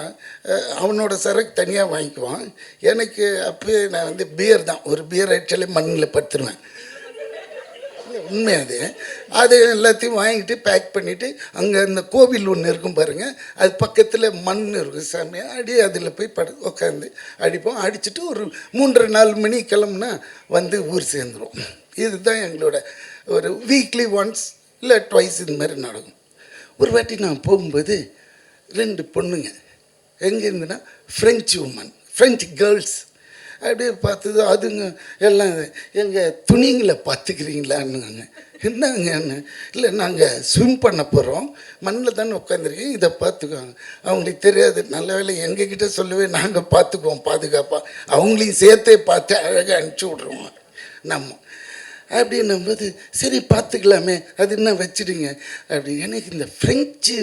அவனோட சரக்கு தனியாக வாங்கிக்குவான். எனக்கு அப்போயே நான் வந்து பியர் தான், ஒரு பியர் ஆக்சுவலி மண்ணில் படுத்துருவேன். உண்மை அது எல்லாத்தையும் வாங்கிட்டு பேக் பண்ணிவிட்டு அங்கே இந்த கோவில் ஒன்று இருக்கும் பாருங்கள், அது பக்கத்தில் மண் இருக்கும் சாமி, அடி அதில் போய் உட்காந்து அடிப்போம். அடிச்சுட்டு ஒரு 3-4 மணி கிளம்புனா வந்து ஊர் சேர்ந்துடும். இதுதான் எங்களோட ஒரு வீக்லி ஒன்ஸ் இல்லை ட்வைஸ் இது மாதிரி நடக்கும். ஒரு வாட்டி நான் போகும்போது 2 பொண்ணுங்க எங்கேருந்துன்னா ஃப்ரெஞ்சு உமன், ஃப்ரெஞ்சு கேர்ள்ஸ் அப்படியே பார்த்தது. அதுங்க எல்லாம் எங்கள் துணிங்களை பார்த்துக்கிறீங்களான்னு. என்னங்கன்னு இல்லை நாங்கள் ஸ்விம் பண்ண போகிறோம், மண்ணில் தானே உட்காந்துருக்கேன், இதை பார்த்துக்குவாங்க. அவங்களுக்கு தெரியாது, நல்ல வேலை எங்ககிட்ட சொல்லவே நாங்கள் பார்த்துக்குவோம் பாதுகாப்பாக, அவங்களையும் சேர்த்தே பார்த்து அழகாக அனுப்பிச்சி விட்ருவோம் நம்ம. அப்படின்னும்போது சரி பார்த்துக்கலாமே அது என்ன வச்சுடுங்க அப்படி. எனக்கு இந்த ஃப்ரெஞ்சு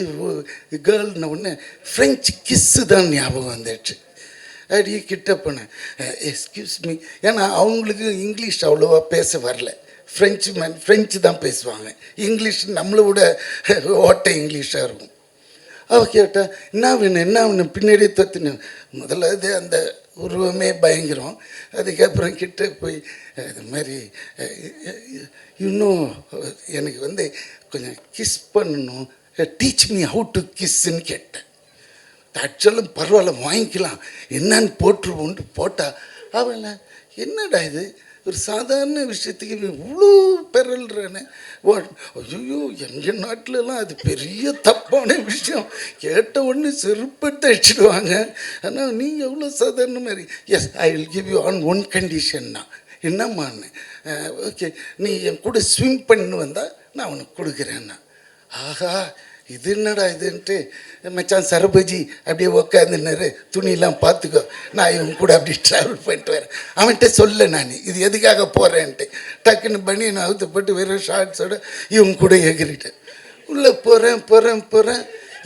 கேர்ள்ன ஒன்று ஃப்ரெஞ்சு கிஸ்ஸு தான் ஞாபகம் வந்துடுச்சு. அப்படியே கிட்ட போனேன், எக்ஸ்கியூஸ் மீ, ஏன்னா அவங்களுக்கு இங்கிலீஷ் அவ்வளோவா பேச வரல. ஃப்ரெஞ்சு தான் பேசுவாங்க, இங்கிலீஷ் நம்மளை விட ஓட்ட இங்கிலீஷாக இருக்கும். அவள் கேட்டா என்ன வேணும் பின்னாடியே தொத்தினேன். முதல்ல இது அந்த உருவமே பயங்கரம். அதுக்கப்புறம் கிட்ட போய் இது மாதிரி இன்னும் எனக்கு வந்து கொஞ்சம் கிஸ் பண்ணணும், டீச் மீ ஹவு டு கிஸ்ன்னு கேட்டேன். ஆக்சுவலும் பரவாயில்ல வாங்கிக்கலாம் என்னன்னு போட்டுருவோன்ட்டு போட்டா. அவளை என்னடா இது ஒரு சாதாரண விஷயத்துக்கு இவ்வளோ பெறல்றானே. ஐயோ எங்கள் நாட்டிலலாம் அது பெரிய தப்பான விஷயம், கேட்ட உடனே செருப்பத்தை அடிச்சிடுவாங்க. ஆனால் நீ எவ்வளோ சாதாரண மாதிரி. Yes I will give you on one கண்டிஷன்னா. என்னம்மான்னு, ஓகே நீ என் கூட ஸ்விம் பண்ணு வந்தால் நான் உனக்கு கொடுக்குறேன்னா. ஆஹா இது என்னடா இதுன்ட்டு மச்சான் சரபஜி அப்படியே உக்காந்துன்னாரு, துணியெல்லாம் பார்த்துக்கோ நான் இவங்க கூட அப்படி ட்ராவல் பண்ணிட்டு வரேன். அவன்கிட்ட சொல்ல நான் இது எதுக்காக போகிறேன்ட்டு டக்குன்னு பண்ணி நான் அவுத்துப்பட்டு வெறும் ஷார்ட்ஸோட இவங்க கூட எகிரிட்டேன். உள்ளே போகிறேன்.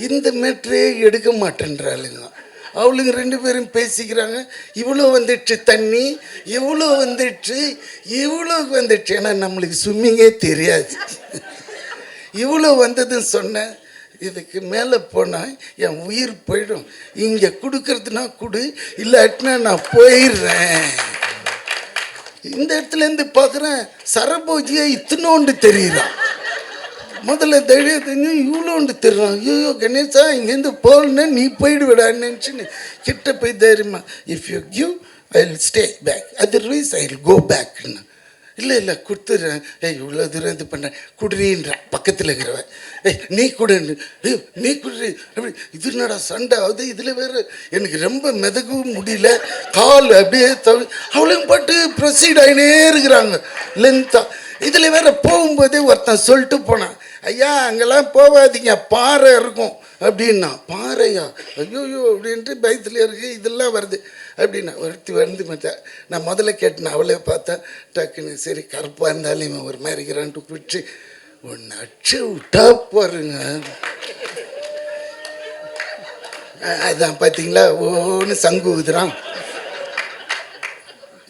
இந்த மேட்ரே எடுக்க மாட்டேன்றாளுங்க. அவளுங்க 2 பேரும் பேசிக்கிறாங்க. இவ்வளோ வந்துடுச்சு தண்ணி, இவ்வளோ வந்துடுச்சு. ஏன்னா நம்மளுக்கு ஸ்விம்மிங்கே தெரியாது. இவ்வளோ வந்ததுன்னு சொன்னேன். இதுக்கு மேலே போனால் என் உயிர் போயிடும். இங்கே கொடுக்கறதுனா கொடு, இல்லாட்டினா நான் போயிடுறேன். இந்த இடத்துலேருந்து பார்க்குறேன் சரபோஜியை இத்தனோண்டு தெரியுறான். முதல்ல தெரியாதுங்க இவ்வளோண்டு தெரியும். ஐயோ கணேசா இங்கேருந்து போகலன்னா நீ போயிடுவிடான்னு நினச்சின்னு கிட்ட போய் தைரியமா, if you give I will stay back, otherwise I will go பேக்ன்னு. இல்லை கொடுத்துட்றேன். இவ்வளோ தூரம் இது பண்ணேன் குடுறீன்றேன். பக்கத்தில் இருக்கிறவன் நீ குடுன்னு, நீ குடுறி அப்படி. இது என்னடா சண்டை ஆகுது. இதில் வேறு எனக்கு ரொம்ப மிதக்கவும் முடியல, கால் அப்படியே அவளையும் பாட்டு ப்ரொசீட் ஆகினே இருக்கிறாங்க லென்த்தாக. இதில் வேற போகும்போதே ஒருத்தன் சொல்லிட்டு போனான், ஐயா அங்கெல்லாம் போகாதீங்க பாறை இருக்கும் அப்படின்னா. பாறையா? ஐயோயோ அப்படின்ட்டு பயத்தில் இருக்கு. இதெல்லாம் வருது அப்படின்னா ஒருத்தி வந்து மச்சா. நான் முதல்ல கேட்டேன், அவளே பார்த்தா டக்குன்னு சரி கருப்பாக இருந்தாலும் இவன் ஒரு மாதிரி இருக்கிறான்ட்டு பிடிச்சி ஒன்று அச்சு விட்டா பாருங்க. அதான் பார்த்தீங்களா ஒன்று சங்கு ஊதுறான்.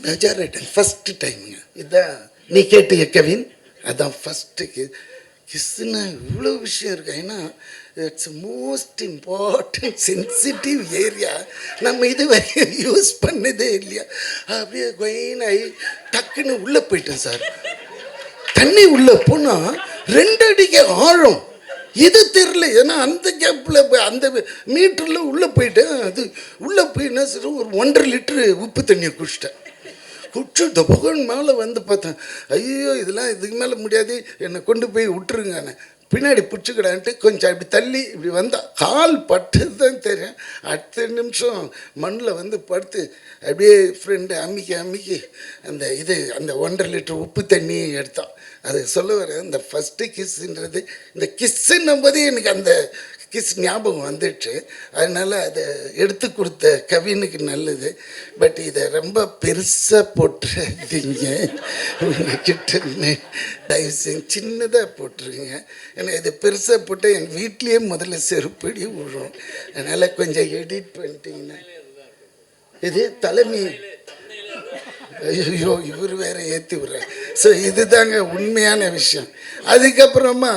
மெஜாரிட்டி ஃபஸ்ட்டு டைமுங்க இதுதான் நீ கேட்டு கவின். அதான் ஃபஸ்ட்டு கிஸ்ஸுன்னா இவ்வளோ விஷயம் இருக்கு. ஏன்னா it's most important sensitive area. நம்ம இது வரையும் யூஸ் பண்ணதே இல்லையா. அப்படியே கொயினாகி டக்குன்னு உள்ளே போயிட்டேன் சார். தண்ணி உள்ளே போனால் 2 அடிக்கு ஆழம். இது தெரில. ஏன்னா அந்த கேப்பில் அந்த மீட்டரில் உள்ளே போயிட்டேன். அது உள்ளே போய் என்ன சார் ஒரு 1.5 லிட்டரு உப்பு தண்ணியை குடிச்சிட்டேன். குடிச்சு இந்த பகன் மேலே வந்து பார்த்தேன். ஐயோ இதெல்லாம் இதுக்கு மேலே முடியாது, என்னை கொண்டு போய் விட்டுருங்க. பின்னாடி பிடிச்சிக்கிடான்ட்டு கொஞ்சம் அப்படி தள்ளி இப்படி வந்தால் கால் பட்டது தான் தெரியும். அடுத்த நிமிஷம் மண்ணில் வந்து படுத்து அப்படியே ஃப்ரெண்டு அம்மிக்கி அந்த அந்த 1.5 லிட்டர் உப்பு தண்ணி எடுத்தான். அது சொல்ல வர இந்த ஃபஸ்ட்டு கிஸ்ஸுன்றது, இந்த கிஸ்ஸுன்னும் போதே எனக்கு அந்த கிஸ் ஞாபகம் வந்துடுச்சு. அதனால் அதை எடுத்து கொடுத்த கவினுக்கு நல்லது. பட் இதை ரொம்ப பெருசாக போட்டுறீங்க. உங்ககிட்ட தயவு செஞ்சு சின்னதாக போட்டுருங்க. ஏன்னா இது பெருசாக போட்டால் எங்கள் வீட்லேயே முதல்ல செருப்படி விழும். அதனால் கொஞ்சம் எடிட் பண்ணிட்டீங்கன்னா. இது தலைமை. ஐயோ இவர் வேற ஏற்றி விடுறேன். ஸோ இதுதாங்க உண்மையான விஷயம். அதுக்கப்புறமா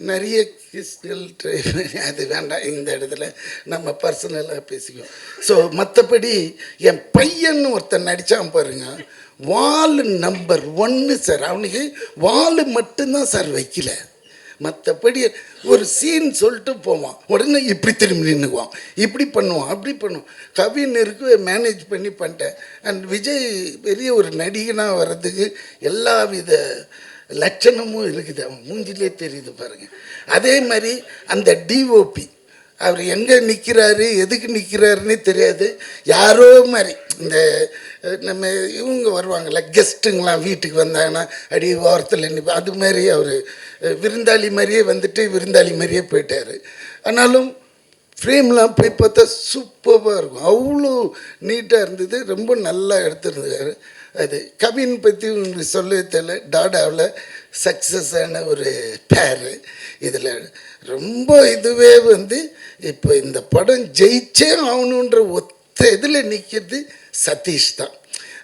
நிறைய கிஸ்கள் ட்ரை பண்ணி அது வேண்டாம், இந்த இடத்துல நம்ம பர்சனலாக பேசிக்குவோம். ஸோ மற்றபடி என் பையன் ஒருத்தன் நடித்தான் பாருங்க, வால் நம்பர் 1 சார். அவனுக்கு வால் மட்டும்தான் சார் வைக்கல, மற்றபடி ஒரு சீன் சொல்லிட்டு போவான், உடனே இப்படி திரும்பி நின்றுக்குவான், இப்படி பண்ணுவான், அப்படி பண்ணுவான். கவிஞருக்கு மேனேஜ் பண்ணிட்டேன். அண்ட் விஜய் பெரிய ஒரு நடிகனாக வர்றதுக்கு எல்லா வித லட்சணமும் இருக்குது, அவன் மூஞ்சிலே தெரியுது பாருங்கள். அதே மாதிரி அந்த டிஓபி அவர் எங்கே நிற்கிறாரு எதுக்கு நிற்கிறாருன்னே தெரியாது. யாரோ மாதிரி இந்த நம்ம இவங்க வருவாங்கள்ல கெஸ்ட்டுங்களாம் வீட்டுக்கு வந்தாங்கன்னா அடி ஓரத்தில் நிற்பா, அது மாதிரி அவர் விருந்தாளி மாதிரியே வந்துட்டு விருந்தாளி மாதிரியே போயிட்டார். ஆனாலும் ஃப்ரேம்லாம் போய் பார்த்தா சூப்பராக இருக்கும், அவ்வளோ நீட்டாக இருந்தது, ரொம்ப நல்லா எடுத்துருந்தார். அது கவின் பற்றி உங்களுக்கு சொல்லவே தெரியல, டாடாவில் சக்ஸஸான ஒரு பேரு. இதில் ரொம்ப இதுவே வந்து இப்போ இந்த படம் ஜெயிச்சே ஆகணுன்ற ஒத்த இதில் நிற்கிறது சதீஷ் தான்.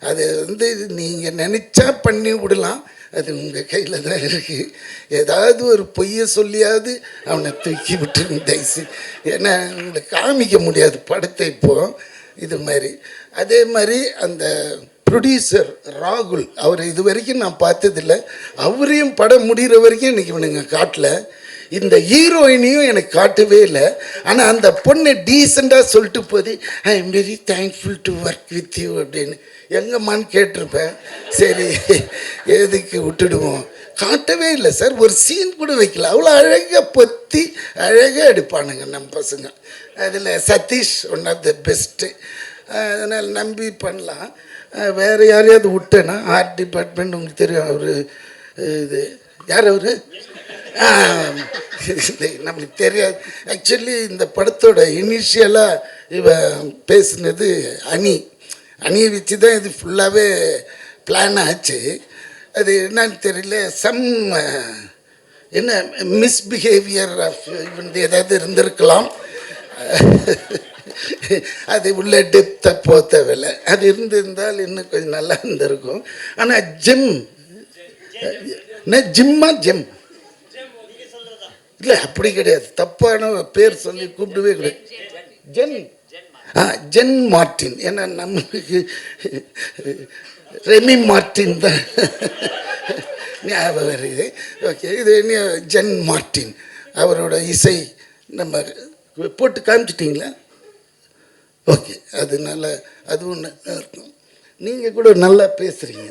அது வந்து நீங்கள் நினச்சா பண்ணி விடலாம், அது உங்கள் கையில் தான் இருக்குது. ஏதாவது ஒரு பொய்யை சொல்லியாவது அவனை தூக்கி விட்டுருங்க தயவுசு. ஏன்னா உங்களுக்கு காமிக்க முடியாது படத்தை இப்போது இது மாதிரி. அதே மாதிரி அந்த ப்ரொடியூசர் ராகுல், அவர் இது வரைக்கும் நான் பார்த்ததில்லை, அவரையும் படம் முடிகிற வரைக்கும் எனக்கு இவனுங்க காட்டல. இந்த ஹீரோயினையும் எனக்கு காட்டவே இல்லை. ஆனால் அந்த பொண்ணை டீசெண்டாக சொல்லிட்டு போது I am very thankful to work with you அப்படின்னு எங்கம்மான்னு கேட்டிருப்பேன். சரி எதுக்கு விட்டுடுவோம், காட்டவே இல்லை சார், ஒரு சீன் கூட வைக்கல. அவ்வளோ அழகாக பொத்தி அழகாக எடுப்பானுங்க நம்ம பசங்க. அதில் Sathish one of the best. அதனால் நம்பி பண்ணலாம். வேறு யாரையாவது விட்டேன்னா ஆர்ட் டிபார்ட்மெண்ட் உங்களுக்கு தெரியும், அவர் இது யார் அவர் நம்மளுக்கு தெரியாது. ஆக்சுவலி இந்த படத்தோட இனிஷியலாக இவன் பேசுனது அணியை வச்சு தான் இது ஃபுல்லாகவே பிளான் ஆச்சு. அது என்னன்னு தெரியல, என்ன மிஸ்பிஹேவியர் ஆஃப் இவன் ஏதாவது இருந்திருக்கலாம். அது உள்ள டெப்த்தை போத்தவில்லை, அது இருந்திருந்தால் இன்னும் கொஞ்சம் நல்லா இருந்திருக்கும். ஆனால் ஜிம்மா இல்லை அப்படி கிடையாது, தப்பான பேர் சொல்லி கூப்பிடவே கிடையாது. Jen Jen Martin. ஏன்னா நம்மளுக்கு ரெமி மார்ட்டின் தான் ஞாபகம் வருது. ஓகே, இது என்ன ஜென் மார்ட்டின், அவரோட இசை நம்ம போட்டு காமிச்சிட்டிங்களா? ஓகே, அதனால அதுவும் நல்லா இருக்கும். நீங்கள் கூட நல்லா பேசுகிறீங்க.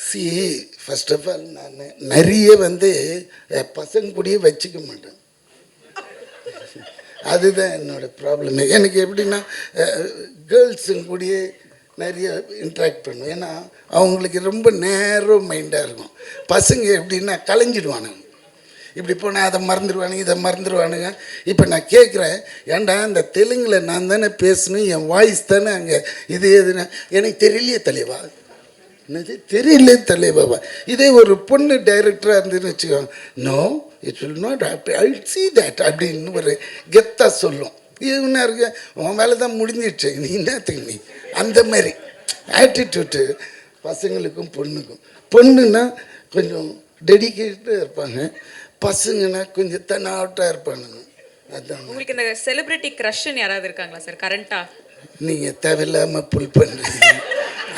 சி, ஃபர்ஸ்ட் ஆஃப் ஆல் நான் நிறைய பசங்க கூடயே வச்சுக்க மாட்டேன். அதுதான் என்னோடய ப்ராப்ளமே. எனக்கு எப்படின்னா கேர்ள்ஸுங்க கூடயே நிறைய இன்ட்ராக்ட் பண்ணுவேன். ஏன்னா அவங்களுக்கு ரொம்ப நேரோ மைண்டாக இருக்கும். பசங்க எப்படின்னா கலைஞ்சிடுவானுங்க. இப்படி போனால் அதை மறந்துடுவானுங்க, இதை மறந்துடுவானுங்க. இப்போ நான் கேட்குறேன், ஏன்டா இந்த தெலுங்கில் நான் தானே பேசணும், என் வாய்ஸ் தானே அங்கே இது எதுனா எனக்கு தெரியலையே தலைவா, என்னது தெரியல தலைவாவா. இதே ஒரு பொண்ணு டைரக்டராக இருந்துன்னு வச்சுக்கோங்க, no it will not I see that அப்படின்னு ஒரு கெத்தாக சொல்லும். இவனா இருக்க உன் வேலை தான் முடிஞ்சிடுச்சு, நீ என்னத்துக்கு நீ அந்த மாதிரி ஆட்டிடியூட்டு பசங்களுக்கும் பொண்ணுக்கும். பொண்ணுன்னா கொஞ்சம் டெடிக்கேட்டாக இருப்பாங்க, பசங்கன்னா கொஞ்சம் தன்னாட்டாக இருப்பானுங்க. அதுதான். உங்களுக்கு இந்த செலிபிரிட்டி க்ரஷ்ன்னு யாராவது இருக்காங்களா சார் கரண்ட்டாக? நீங்கள் தேவையில்லாமல் புல் பண்ணுறீங்க.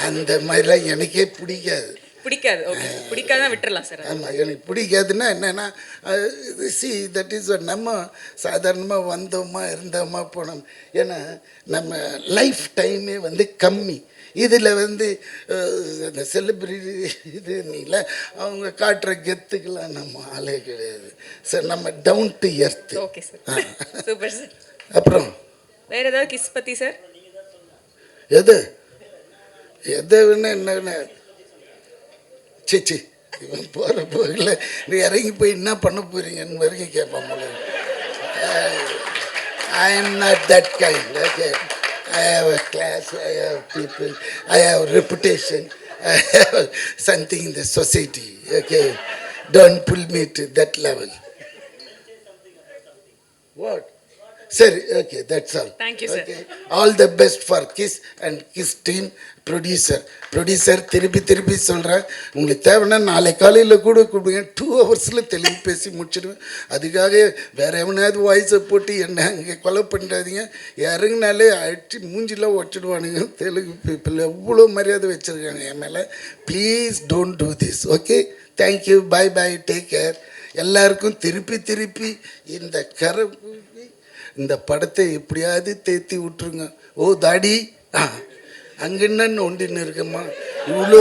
அந்த மாதிரிலாம் எனக்கே பிடிக்காது. பிடிக்காது? ஓகே, பிடிக்காதான் விட்டுறலாம் சார். ஆமாம், எனக்கு பிடிக்காதுன்னா என்னென்னா சி தட் இஸ் நம்ம சாதாரணமாக வந்தோமா இருந்தோமா போனோம். ஏன்னா நம்ம லைஃப் டைமே கம்மி. இதில் இந்த செலிப்ரிட்டி இது நீல அவங்க காட்டுற கெத்துக்கெல்லாம் நம்ம ஆளே கிடையாது சார். நம்ம down to earth. Okay sir, super sir. அப்புறம் வேற ஏதாவது கிஸ் பற்றி சார்? எதை வேணா என்ன சிச்சி இவன் போகிற போகல நீ இறங்கி போய் என்ன பண்ண போறீங்கன்னு வரைக்கும் கேட்பான் போல. I am not that kind. Okay, I have a class, I have people, I have reputation, I have something in the society. Okay, don't pull me to that level. What? Sorry, okay, that's all. Thank you, sir. Okay. All the best for KISS and KISS team. Producer திருப்பி சொல்கிறேன், உங்களுக்கு தேவைன்னா நாளை காலையில் கூட கூப்பிடுங்க, 2 ஹவர்ஸில் தெலுங்கு பேசி முடிச்சிடுவேன். அதுக்காக வேறு எவனாவது வாய்ஸை போட்டு என்ன அங்கே கொலை பண்ணிடாதீங்க. இறங்கினாலே அடிச்சு மூஞ்சிலாம் ஒச்சிடுவானுங்க. தெலுங்கு பீப்புள் எவ்வளோ மரியாதை வச்சுருக்காங்க என் மேலே. Please don't do this. Okay, thank you, bye bye, take care. எல்லாருக்கும் திருப்பி இந்த படத்தை எப்படியாவது தேத்தி விட்டுருங்க. ஓ தாடி, அங்கன்னு நோண்டின்னு இருக்கம்மா, இவ்வளோ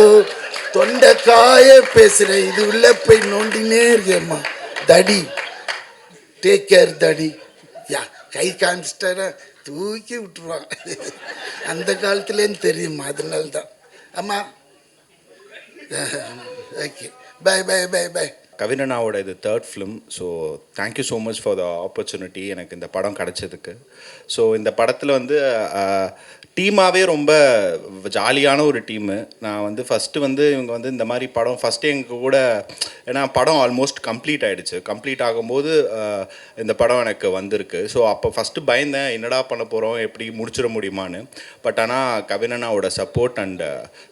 தொண்டைக்காய பேசுகிறேன், இது உள்ள போய் நோண்டினே இருக்கேம்மா. தடி, டேக் கேர் தடி. யா, கை காமிச்சிட்டாரா தூக்கி விட்டுருவான். அந்த காலத்துலேன்னு தெரியுமா, அதனால தான். அம்மா okay, bye bye bye bye. கவினனாவோட இது 3rd film. So thank you so much for the opportunity எனக்கு இந்த படம் கிடச்சதுக்கு. ஸோ இந்த படத்தில் டீமாகவே ரொம்ப ஜாலியான ஒரு டீமு. நான் ஃபஸ்ட்டு இவங்க இந்த மாதிரி படம் ஃபஸ்ட்டு எங்கள் கூட, ஏன்னா படம் ஆல்மோஸ்ட் கம்ப்ளீட் ஆகிடுச்சு. கம்ப்ளீட் ஆகும்போது இந்த படம் எனக்கு வந்திருக்கு. ஸோ அப்போ ஃபஸ்ட்டு பயந்தேன், என்னடா பண்ண போகிறோம், எப்படி முடிச்சிட முடியுமான்னு. பட் ஆனால் கவினனாவோட சப்போர்ட் அண்ட்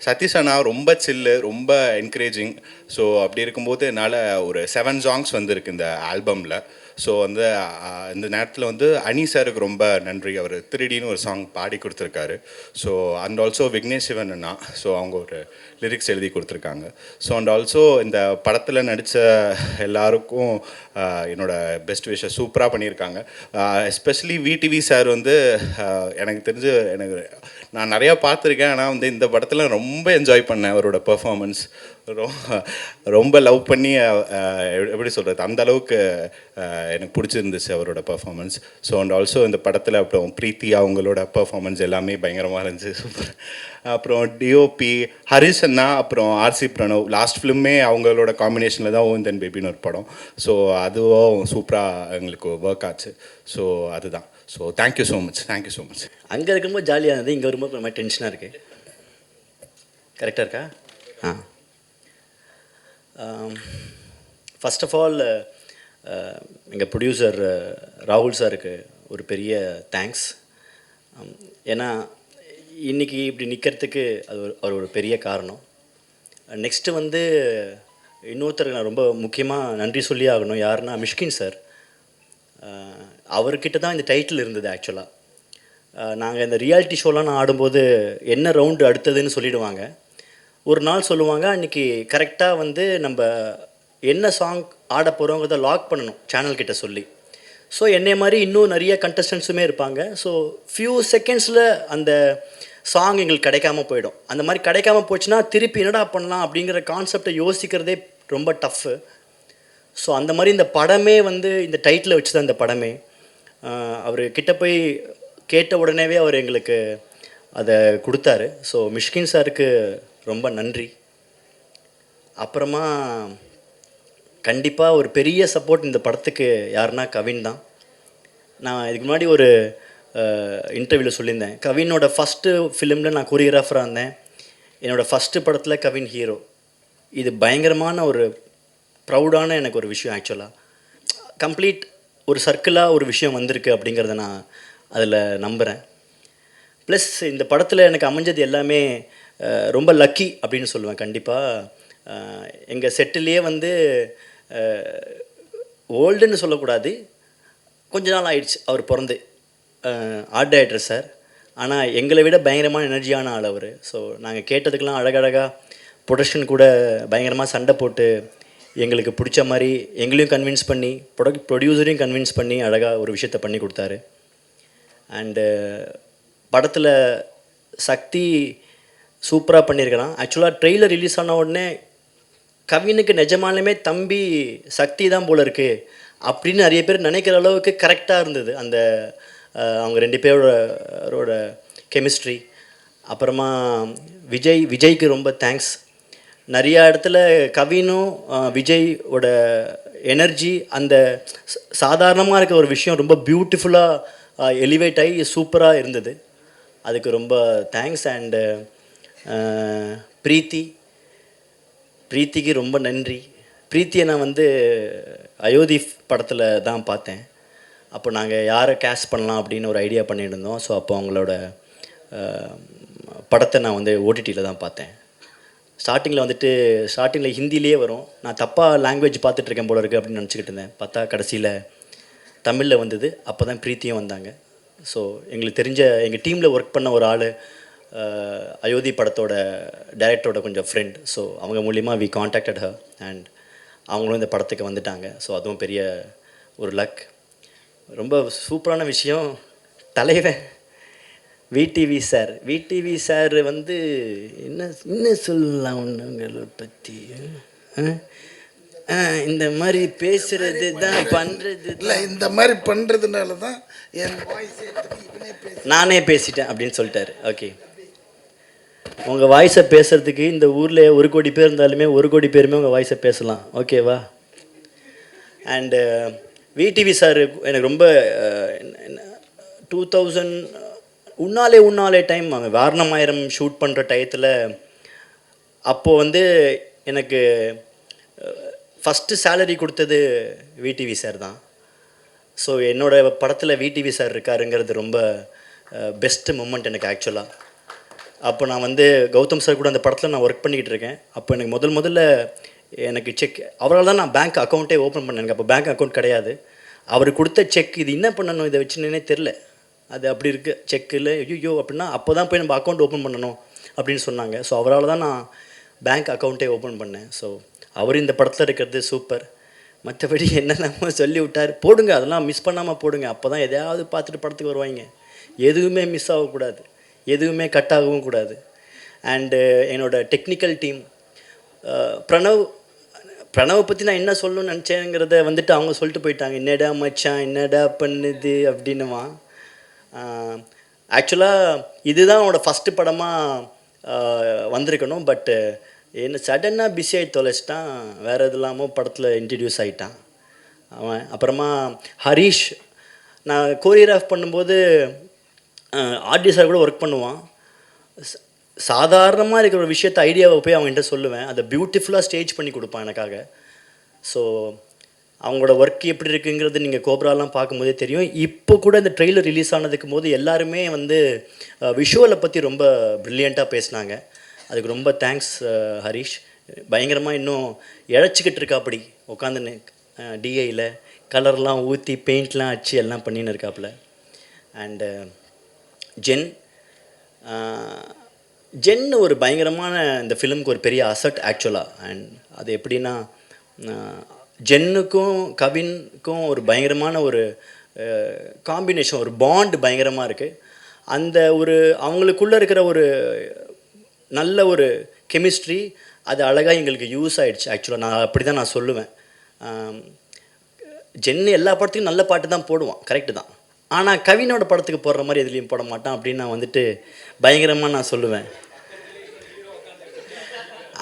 சதீஷ் அண்ணா ரொம்ப சில்லு, ரொம்ப என்கரேஜிங். ஸோ அப்படி இருக்கும்போது என்னால் ஒரு 7 சாங்ஸ் வந்திருக்கு இந்த ஆல்பமில். ஸோ இந்த நேரத்தில் அனி சாருக்கு ரொம்ப நன்றி. அவர் 3Dன்னு ஒரு சாங் பாடி கொடுத்துருக்காரு. So and also Vignesh Sivan Anna, so அவங்க ஒரு லிரிக்ஸ் எழுதி கொடுத்துருக்காங்க. ஸோ அண்ட் ஆல்சோ இந்த படத்தில் நடித்த எல்லாருக்கும் என்னோடய பெஸ்ட் விஷயம் சூப்பராக பண்ணியிருக்காங்க. எஸ்பெஷலி விடிவி சார் எனக்கு தெரிஞ்சு நான் நிறையா பார்த்துருக்கேன், ஆனால் இந்த படத்தில் ரொம்ப என்ஜாய் பண்ணேன். அவரோட பெர்ஃபார்மன்ஸ் ரொம்ப லவ் பண்ணி, எப்படி சொல்கிறது, அந்த அளவுக்கு எனக்கு பிடிச்சிருந்துச்சு அவரோட பெர்ஃபார்மன்ஸ். ஸோ அண்ட் ஆல்சோ இந்த படத்தில் அப்புறம் பிரீத்தி அவங்களோட பெர்ஃபார்மன்ஸ் எல்லாமே பயங்கரமாக இருந்துச்சு, சூப்பர். அப்புறம் டிஓபி ஹரிஷ் அண்ணா, அப்புறம் ஆர்சி பிரணவ், லாஸ்ட் ஃபிலிமே அவங்களோட காம்பினேஷனில் தான் ஓன் தென் பேபின்னு ஒரு படம். ஸோ அதுவும் சூப்பராக எங்களுக்கு ஒர்க் ஆச்சு. ஸோ அதுதான். So thank you so much. அங்கே இருக்கும்போது ஜாலியாக இருந்தது, இங்கே வரும்போது ரொம்ப டென்ஷனாக இருக்குது. கரெக்டாக இருக்கா? ஃபர்ஸ்ட் ஆஃப் ஆல் எங்கள் ப்ரொடியூசர் ராகுல் சாருக்கு ஒரு பெரிய தேங்க்ஸ். ஏன்னா இன்றைக்கி இப்படி நிற்கிறதுக்கு அவர் ஒரு பெரிய காரணம். நெக்ஸ்ட்டு வந்து இன்னொருத்தருக்கு நான் ரொம்ப முக்கியமாக நன்றி சொல்லி ஆகணும். யாருன்னா மிஷ்கின் சார். அவர்கிட்ட தான் இந்த டைட்டில் இருந்தது ஆக்சுவலாக. நாங்கள் இந்த ரியாலிட்டி ஷோலாம் நான் ஆடும்போது என்ன ரவுண்டு அடுத்ததுன்னு சொல்லிவிடுவாங்க. ஒரு நாள் சொல்லுவாங்க, அன்றைக்கி கரெக்டாக வந்து நம்ம என்ன சாங் ஆட போகிறோங்கிறத லாக் பண்ணணும் சேனல்கிட்ட சொல்லி. ஸோ என்னை மாதிரி இன்னும் நிறைய கண்டஸ்டன்ஸுமே இருப்பாங்க. ஸோ ஃபியூ செகண்ட்ஸில் அந்த சாங் எங்களுக்கு கிடைக்காம போயிடும். அந்த மாதிரி கிடைக்காம போச்சுன்னா திருப்பி என்னடா பண்ணலாம் அப்படிங்கிற கான்செப்டை யோசிக்கிறதே ரொம்ப டஃப்பு. ஸோ அந்த மாதிரி இந்த படமே வந்து இந்த டைட்டிலை வச்சு தான் இந்த படமே. அவர் கிட்ட போய் கேட்ட உடனேவே அவர் எங்களுக்கு அதை கொடுத்தாரு. ஸோ மிஷ்கின் சாருக்கு ரொம்ப நன்றி. அப்புறமா கண்டிப்பாக ஒரு பெரிய சப்போர்ட் இந்த படத்துக்கு யாருன்னா கவின் தான். நான் இதுக்கு முன்னாடி ஒரு இன்டர்வியூவில் சொல்லியிருந்தேன், கவினோட ஃபஸ்ட்டு ஃபிலிமில் நான் கொரியோகிராஃபராக இருந்தேன். என்னோடய ஃபஸ்ட்டு படத்தில் கவின் ஹீரோ. இது பயங்கரமான ஒரு ப்ரௌடான எனக்கு ஒரு விஷயம். ஆக்சுவலாக கம்ப்ளீட் ஒரு சர்க்கிளாக ஒரு விஷயம் வந்திருக்கு அப்படிங்கிறத நான் அதில் நம்புகிறேன். ப்ளஸ் இந்த படத்தில் எனக்கு அமைஞ்சது எல்லாமே ரொம்ப லக்கி அப்படின்னு சொல்லுவேன். கண்டிப்பாக எங்கள் செட்டிலேயே வந்து ஓல்டுன்னு சொல்லக்கூடாது, கொஞ்ச நாள் ஆயிடுச்சு அவர் பிறந்து, ஆர்ட் டைரக்டர் சார். ஆனால் எங்களை விட பயங்கரமான எனர்ஜியான ஆள் அவர். ஸோ நாங்கள் கேட்டதுக்கெலாம் அழகழகாக ப்ரொடக்ஷன் கூட பயங்கரமாக சண்டை போட்டு எங்களுக்கு பிடிச்ச மாதிரி எங்களையும் கன்வின்ஸ் பண்ணி ப்ரொடியூசரையும் கன்வின்ஸ் பண்ணி அழகாக ஒரு விஷயத்தை பண்ணி கொடுத்தாரு. அண்டு படத்தில் சக்தி சூப்பராக பண்ணியிருக்கிறான். ஆக்சுவலாக ட்ரெய்லர் ரிலீஸ் ஆன உடனே கவினுக்கு நிஜமாலுமே தம்பி சக்தி தான் போல இருக்குது அப்படின்னு நிறைய பேர் நினைக்கிற அளவுக்கு கரெக்டாக இருந்தது அந்த அவங்க ரெண்டு பேரோட கெமிஸ்ட்ரி. அப்புறமா விஜய்க்கு ரொம்ப தேங்க்ஸ். நிறையா இடத்துல கவினும் விஜயோட எனர்ஜி அந்த சாதாரணமாக இருக்க ஒரு விஷயம் ரொம்ப பியூட்டிஃபுல்லாக எலிவேட் ஆகி சூப்பராக இருந்தது. அதுக்கு ரொம்ப தேங்க்ஸ். அண்டு பிரீத்திக்கு ரொம்ப நன்றி. பிரீத்தியை நான் வந்து அயோத்தி படத்தில் தான் பார்த்தேன். அப்போ நாங்கள் யாரை கேஸ்ட் பண்ணலாம் அப்படின்னு ஒரு ஐடியா பண்ணிட்டு இருந்தோம். ஸோ அப்போ அவங்களோட படத்தை நான் வந்து ஓடிடியில் தான் பார்த்தேன். ஸ்டார்டிங்கில் ஹிந்திலேயே வரும். நான் தப்பாக லாங்குவேஜ் பார்த்துட்ருக்கேன் போல இருக்குது அப்படின்னு நினச்சிக்கிட்டு இருந்தேன். பார்த்தா கடைசியில் தமிழில் வந்தது. அப்போ தான் பிரீத்தியும் வந்தாங்க. ஸோ எங்களுக்கு தெரிஞ்ச எங்கள் டீமில் ஒர்க் பண்ண ஒரு ஆள் அயோத்தி படத்தோட டைரக்டரோட கொஞ்சம் ஃப்ரெண்ட். ஸோ அவங்க மூலிமா வி காண்டாக்டட் ஹர் அண்ட் அவங்களும் இந்த படத்துக்கு வந்துட்டாங்க. ஸோ அதுவும் பெரிய ஒரு லக். ரொம்ப சூப்பரான விஷயம், தலைவன் விடிவி சார் வந்து என்ன சொல்லலாம் ஒன்றுங்களை பற்றி, இந்த மாதிரி பேசுறது தான் பண்ணுறது இல்லை, இந்த மாதிரி பண்ணுறதுனால தான் என் வாய்ஸே நானே பேசிட்டேன் அப்படின்னு சொல்லிட்டாரு. ஓகே, உங்கள் வாய்ஸை பேசுகிறதுக்கு இந்த ஊரில் 1 கோடி பேர் இருந்தாலுமே 1 கோடி பேருமே உங்கள் வாய்ஸை பேசலாம். ஓகேவா? அண்டு விடிவி சார் எனக்கு ரொம்ப 2000 உன்னாலே டைம் வாரணமாயிரம் ஷூட் பண்ணுற டயத்தில் அப்போது வந்து எனக்கு ஃபஸ்ட்டு சேலரி கொடுத்தது விடிவி சார் தான். ஸோ என்னோடய படத்தில் விடிவி சார் இருக்காருங்கிறது ரொம்ப பெஸ்ட்டு மூமெண்ட் எனக்கு ஆக்சுவலாக. அப்போ நான் வந்து கௌதம் சார் கூட அந்த படத்தில் நான் ஒர்க் பண்ணிக்கிட்டு இருக்கேன். அப்போ எனக்கு முதல்ல எனக்கு செக் அவரால் தான் நான் பேங்க் அக்கௌண்ட்டே ஓப்பன் பண்ணேன். எனக்கு அப்போ பேங்க் அக்கௌண்ட் கிடையாது. அவர் கொடுத்த செக் இது என்ன பண்ணணும், இதை வச்சுன்னே தெரில, அது அப்படி இருக்குது செக்கில் ஐயோ அப்படின்னா அப்போ தான் போய் நம்ம அக்கௌண்ட் ஓப்பன் பண்ணணும் அப்படின்னு சொன்னாங்க. ஸோ அவரால் தான் நான் பேங்க் அக்கௌண்ட்டே ஓப்பன் பண்ணேன். ஸோ அவர் இந்த படத்தில் இருக்கிறது சூப்பர். மற்றபடி என்னென்னமோ சொல்லி விட்டார். போடுங்க, அதெல்லாம் மிஸ் பண்ணாமல் போடுங்க. அப்போ தான் எதையாவது பார்த்துட்டு படத்துக்கு வருவாங்க. எதுவுமே மிஸ் ஆகக்கூடாது, எதுவுமே கட் ஆகவும் கூடாது. அண்டு என்னோடய டெக்னிக்கல் டீம் பிரணவ் பற்றி நான் என்ன சொல்லணும்னு நினச்சேங்கிறத வந்துட்டு அவங்க சொல்லிட்டு போயிட்டாங்க. என்னடா மச்சான் என்னடா பண்ணுது அப்படின்னுமா. ஆக்சுவலாக இதுதான் அவனோட ஃபஸ்ட்டு படமாக வந்திருக்கணும். பட்டு என்ன சடனாக பிஸி ஆகி தொலைச்சிட்டான். வேறு எது இல்லாமல் படத்தில் இன்ட்ரடியூஸ் ஆகிட்டான் அவன். அப்புறமா ஹரீஷ், நான் கோரியோகிராஃப் பண்ணும்போது ஆர்டி சார் கூட ஒர்க் பண்ணுவான். சாதாரணமாக இருக்கிற ஒரு விஷயத்தை ஐடியாவை போய் அவங்ககிட்ட சொல்லுவேன். அதை பியூட்டிஃபுல்லாக ஸ்டேஜ் பண்ணி கொடுப்பான் எனக்காக. ஸோ அவங்களோட ஒர்க் எப்படி இருக்குங்கிறது நீங்கள் கோப்ராலாம் பார்க்கும்போதே தெரியும். இப்போ கூட இந்த ட்ரெய்லர் ரிலீஸ் ஆனதுக்கும் போது எல்லாருமே வந்து விஷுவலை பற்றி ரொம்ப ப்ரில்லியண்ட்டாக பேசினாங்க. அதுக்கு ரொம்ப தேங்க்ஸ் ஹரீஷ். பயங்கரமாக இன்னும் இழைச்சிக்கிட்டு இருக்காப்படி உட்காந்துன்னு டிஐயில் கலர்லாம் ஊற்றி பெயிண்ட்லாம் அடிச்சு எல்லாம் பண்ணின்னு இருக்காப்புல. அண்டு ஜென் ஒரு பயங்கரமான இந்த ஃபிலிமுக்கு ஒரு பெரிய அசட் ஆக்சுவலாக. அண்ட் அது எப்படின்னா ஜென்னுக்கும் கவினுக்கும் ஒரு பயங்கரமான ஒரு காம்பினேஷன், ஒரு பாண்ட் பயங்கரமாக இருக்குது. அந்த ஒரு அவங்களுக்குள்ளே இருக்கிற ஒரு நல்ல ஒரு கெமிஸ்ட்ரி அது அழகாக எங்களுக்கு யூஸ் ஆகிடுச்சு. ஆக்சுவலாக நான் அப்படி தான் நான் சொல்லுவேன். ஜென்னு எல்லா படத்துக்கும் நல்ல பாட்டு தான் போடுவான், கரெக்டு தான். ஆனால் கவினோட படத்துக்கு போடுற மாதிரி எதுலேயும் போட மாட்டான் அப்படின்னு நான் வந்துட்டு பயங்கரமாக நான் சொல்லுவேன்.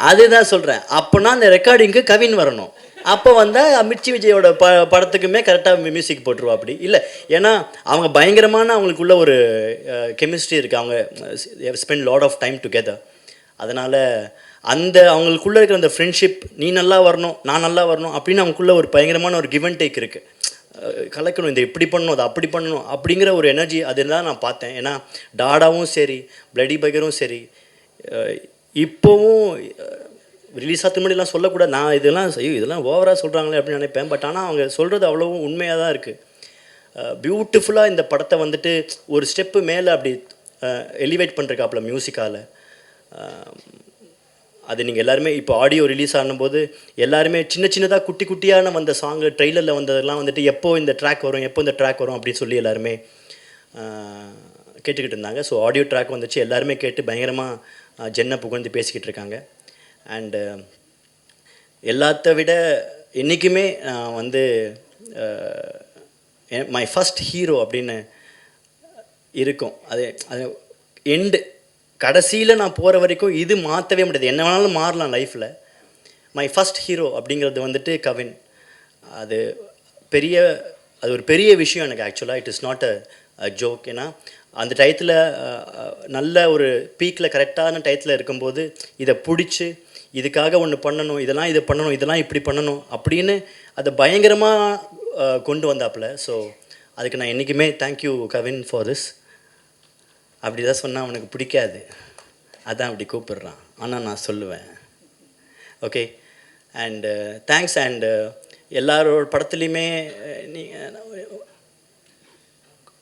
அதுதான் சொல்கிறேன். அப்போனா அந்த ரெக்கார்டிங்க்கு கவின் வரணும். அப்போ வந்தால் மிர்ச்சி விஜயோட படத்துக்குமே கரெக்டாக மியூசிக் போட்டுருவா. அப்படி இல்லை, ஏன்னா அவங்க பயங்கரமான அவங்களுக்குள்ள ஒரு கெமிஸ்ட்ரி இருக்குது. அவங்க spend lot of time together. அதனால் அந்த அவங்களுக்குள்ளே இருக்கிற அந்த ஃப்ரெண்ட்ஷிப், நீ நல்லா வரணும் நான் நல்லா வரணும் அப்படின்னு அவங்களுக்குள்ள ஒரு பயங்கரமான ஒரு கிவ் அண்ட் டேக் இருக்குது. கலக்கணும், இந்த இப்படி பண்ணணும் அதை அப்படி பண்ணணும் அப்படிங்கிற ஒரு எனர்ஜி அதுதான் நான் பார்த்தேன். ஏன்னா டாடாவும் சரி, பிளடி பைகரும் சரி, இப்போவும் ரிலீஸ் ஆகிறதுக்கு முன்னாடிலாம் சொல்லக்கூடாது. நான் இதெல்லாம் ஓவராக சொல்கிறாங்களே அப்படின்னு நினைப்பேன். பட் ஆனால் அவங்க சொல்கிறது அவ்வளவும் உண்மையாக தான் இருக்குது. பியூட்டிஃபுல்லாக இந்த படத்தை வந்துட்டு ஒரு ஸ்டெப்பு மேலே அப்படி எலிவேட் பண்ணுறக்காப்புல மியூசிக்கால். அது நீங்கள் எல்லாருமே இப்போ ஆடியோ ரிலீஸ் ஆகும்போது எல்லாருமே சின்ன சின்னதாக குட்டி குட்டியான வந்த சாங்கு ட்ரெய்லரில் வந்ததெல்லாம் வந்துட்டு எப்போ இந்த ட்ராக் வரும் அப்படின்னு சொல்லி எல்லாருமே கேட்டுக்கிட்டு இருந்தாங்க. ஸோ ஆடியோ ட்ராக் வந்துச்சு, எல்லாருமே கேட்டு பயங்கரமாக ஜென்னை புகழ்ந்து பேசிக்கிட்டு இருக்காங்க. அண்டு எல்லாத்த விட என்றைக்குமே வந்து மை ஃபஸ்ட் ஹீரோ அப்படின்னு இருக்கும். அது எண்டு கடைசியில் நான் போகிற வரைக்கும் இது மாற்றவே முடியாது. என்ன வேணாலும் மாறலாம் லைஃப்பில். மை ஃபஸ்ட் ஹீரோ அப்படிங்கிறது வந்துட்டு கவின். அது ஒரு பெரிய விஷயம் எனக்கு ஆக்சுவலாக. It is not a joke. ஏன்னா அந்த டயத்தில் நல்ல ஒரு பீக்கில் கரெக்டான டயத்தில் இருக்கும்போது இதை பிடிச்சி இதுக்காக ஒன்று பண்ணணும், இது பண்ணணும், இதெல்லாம் இப்படி பண்ணணும் அப்படின்னு அதை பயங்கரமாக கொண்டு வந்தாப்புல. ஸோ அதுக்கு நான் என்றைக்குமே தேங்க்யூ கவின் ஃபார் திஸ். அப்படி தான் சொன்னால் அவனுக்கு பிடிக்காது, அதான் அப்படி கூப்பிடுறான். ஆனால் நான் சொல்லுவேன். Okay, and thanks. அண்டு எல்லாரோட படத்துலேயுமே